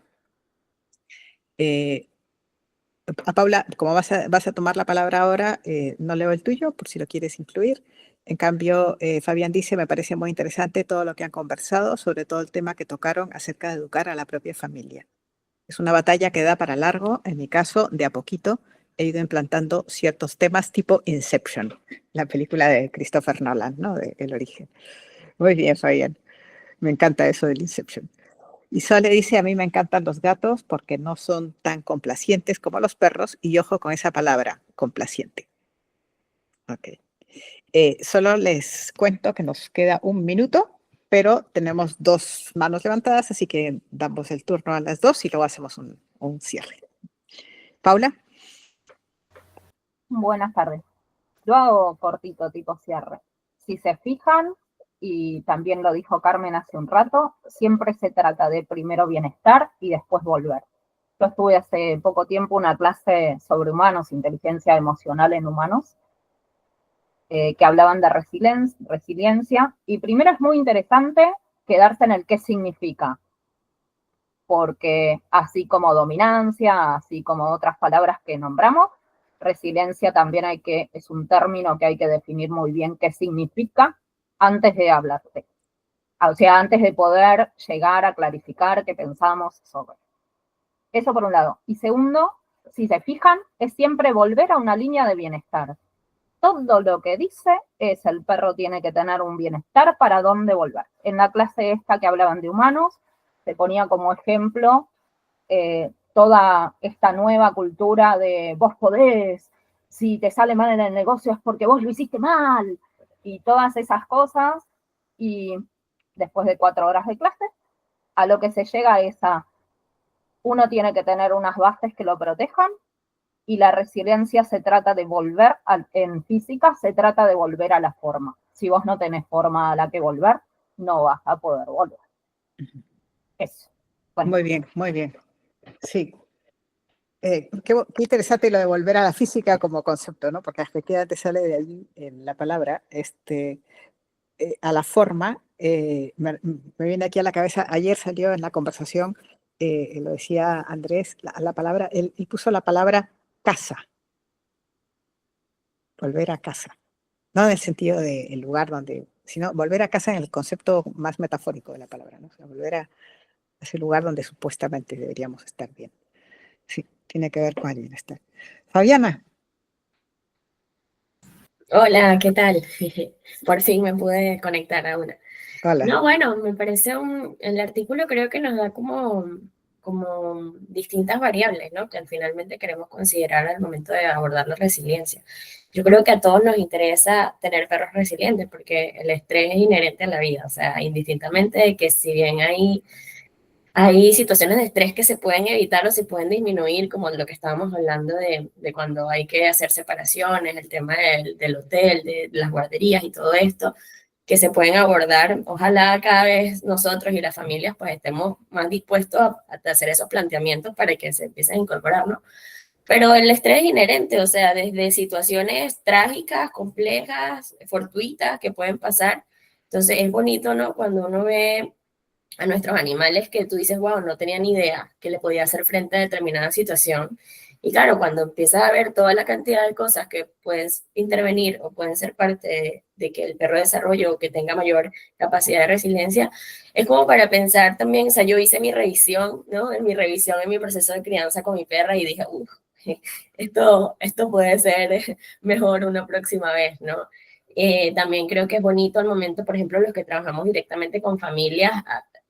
A Paula, como vas a tomar la palabra ahora, no leo el tuyo por si lo quieres incluir. En cambio, Fabián dice, me parece muy interesante todo lo que han conversado, sobre todo el tema que tocaron acerca de educar a la propia familia. Es una batalla que da para largo. En mi caso, de a poquito, he ido implantando ciertos temas tipo Inception, la película de Christopher Nolan, ¿no? De El Origen. Muy bien, Fabián. Me encanta eso del Inception. Y Sole dice, a mí me encantan los gatos porque no son tan complacientes como los perros. Y ojo con esa palabra, complaciente. Ok. Solo les cuento que nos queda un minuto, pero tenemos dos manos levantadas, así que damos el turno a las dos y luego hacemos un cierre. Paula. Buenas tardes. Yo hago cortito, tipo cierre. Si se fijan, y también lo dijo Carmen hace un rato, siempre se trata de primero bienestar y después volver. Yo estuve hace poco tiempo una clase sobre humanos, inteligencia emocional en humanos, que hablaban de resiliencia, y primero es muy interesante quedarse en el qué significa, porque así como dominancia, así como otras palabras que nombramos, resiliencia también es un término que hay que definir muy bien qué significa antes de hablarte. O sea, antes de poder llegar a clarificar qué pensamos sobre. Eso por un lado. Y segundo, si se fijan, es siempre volver a una línea de bienestar. Todo lo que dice es el perro tiene que tener un bienestar para dónde volver. En la clase esta que hablaban de humanos, se ponía como ejemplo toda esta nueva cultura de vos podés, si te sale mal en el negocio es porque vos lo hiciste mal, y todas esas cosas, y después de 4 horas de clase, a lo que se llega es a, uno tiene que tener unas bases que lo protejan, y la resiliencia se trata de volver, en física se trata de volver a la forma. Si vos no tenés forma a la que volver, no vas a poder volver. Eso. Bueno. Muy bien, muy bien. Sí. Qué interesante lo de volver a la física como concepto, ¿no? Porque efectivamente sale de allí en la palabra, a la forma. Me viene aquí a la cabeza, ayer salió en la conversación, lo decía Andrés, la palabra, él puso la palabra casa, volver a casa. No en el sentido del lugar donde, sino volver a casa en el concepto más metafórico de la palabra, ¿no? O sea, volver a ese lugar donde supuestamente deberíamos estar bien. Sí, tiene que ver con el bienestar. Fabiana. Hola, ¿qué tal? Por fin me pude conectar a una. Hola. No, bueno, me parece el artículo creo que nos da como distintas variables, ¿no? Que finalmente queremos considerar al momento de abordar la resiliencia. Yo creo que a todos nos interesa tener perros resilientes porque el estrés es inherente a la vida, o sea, indistintamente de que si bien hay situaciones de estrés que se pueden evitar o se pueden disminuir, como lo que estábamos hablando de cuando hay que hacer separaciones, el tema del hotel, de las guarderías y todo esto, que se pueden abordar. Ojalá cada vez nosotros y las familias pues estemos más dispuestos a hacer esos planteamientos para que se empiecen a incorporar, ¿no? Pero el estrés es inherente, o sea, desde situaciones trágicas, complejas, fortuitas que pueden pasar. Entonces es bonito, ¿no? Cuando uno ve a nuestros animales que tú dices, wow, no tenía ni idea que le podía hacer frente a determinada situación. Y claro, cuando empiezas a ver toda la cantidad de cosas que puedes intervenir o pueden ser parte de que el perro desarrolle o que tenga mayor capacidad de resiliencia, es como para pensar también, o sea, yo hice mi revisión, ¿no? En mi proceso de crianza con mi perra y dije, esto puede ser mejor una próxima vez, ¿no? También creo que es bonito al momento, por ejemplo, los que trabajamos directamente con familias,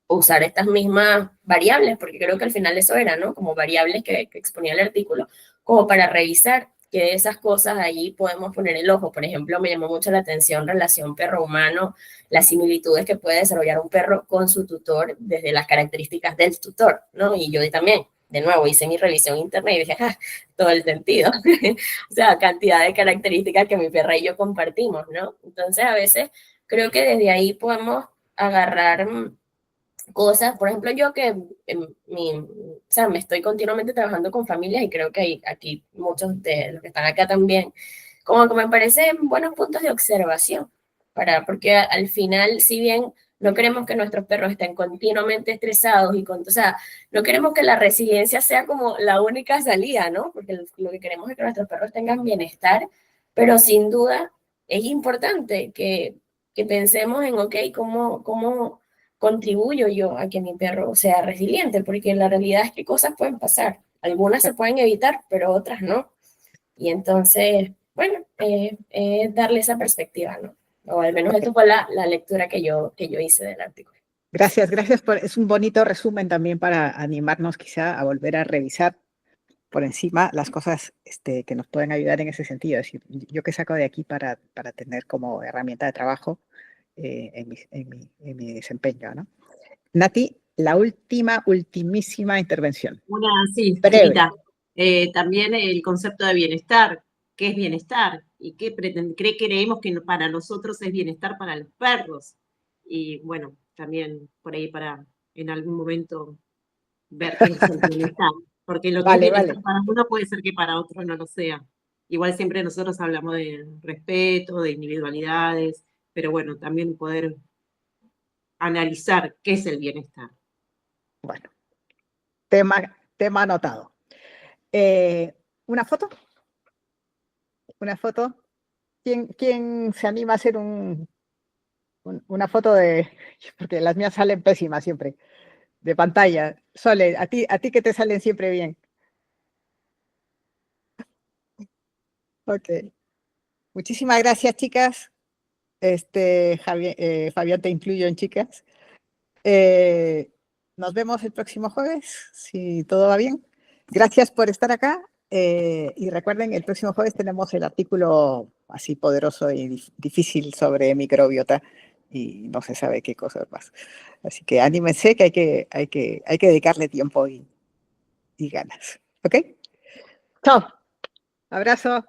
usar estas mismas variables, porque creo que al final eso era, ¿no? Como variables que exponía el artículo, como para revisar que de esas cosas ahí podemos poner el ojo. Por ejemplo, me llamó mucho la atención relación perro-humano, las similitudes que puede desarrollar un perro con su tutor desde las características del tutor, ¿no? Y yo también, de nuevo, hice mi revisión interna y dije, todo el sentido. O sea, cantidad de características que mi perra y yo compartimos, ¿no? Entonces, a veces creo que desde ahí podemos agarrar cosas, por ejemplo, yo que o sea, me estoy continuamente trabajando con familias y creo que hay aquí muchos de los que están acá también, como que me parecen buenos puntos de observación, porque al final, si bien no queremos que nuestros perros estén continuamente estresados o sea, no queremos que la resiliencia sea como la única salida, ¿no? Porque lo que queremos es que nuestros perros tengan bienestar, pero sin duda es importante que pensemos en, ok, ¿cómo contribuyo yo a que mi perro sea resiliente? Porque la realidad es que cosas pueden pasar. Algunas se pueden evitar, pero otras no. Y entonces, bueno, darle esa perspectiva, ¿no? O al menos esto fue la lectura que yo hice del artículo. Gracias. Es un bonito resumen también para animarnos quizá a volver a revisar por encima las cosas que nos pueden ayudar en ese sentido. Es decir, yo qué saco de aquí para tener como herramienta de trabajo en mi desempeño, ¿no? Nati, la ultimísima intervención. Una, sí, breve. También el concepto de bienestar. ¿Qué es bienestar? ¿Y qué creemos que para nosotros es bienestar para los perros? Y bueno, también por ahí para en algún momento ver qué es el bienestar. Porque lo que es bienestar para uno puede ser que para otro no lo sea. Igual siempre nosotros hablamos de respeto, de individualidades, pero bueno, también poder analizar qué es el bienestar. Bueno, tema anotado. ¿Una foto? ¿Una foto? ¿Quién se anima a hacer una foto porque las mías salen pésimas siempre, de pantalla? Sole, a ti que te salen siempre bien. Ok. Muchísimas gracias, chicas. Fabián, te incluyo en chicas. Nos vemos el próximo jueves, si todo va bien. Gracias por estar acá. Y recuerden, el próximo jueves tenemos el artículo así poderoso y difícil sobre microbiota y no se sabe qué cosas más. Así que anímense que hay que dedicarle tiempo y ganas. ¿Ok? Chao. Abrazo.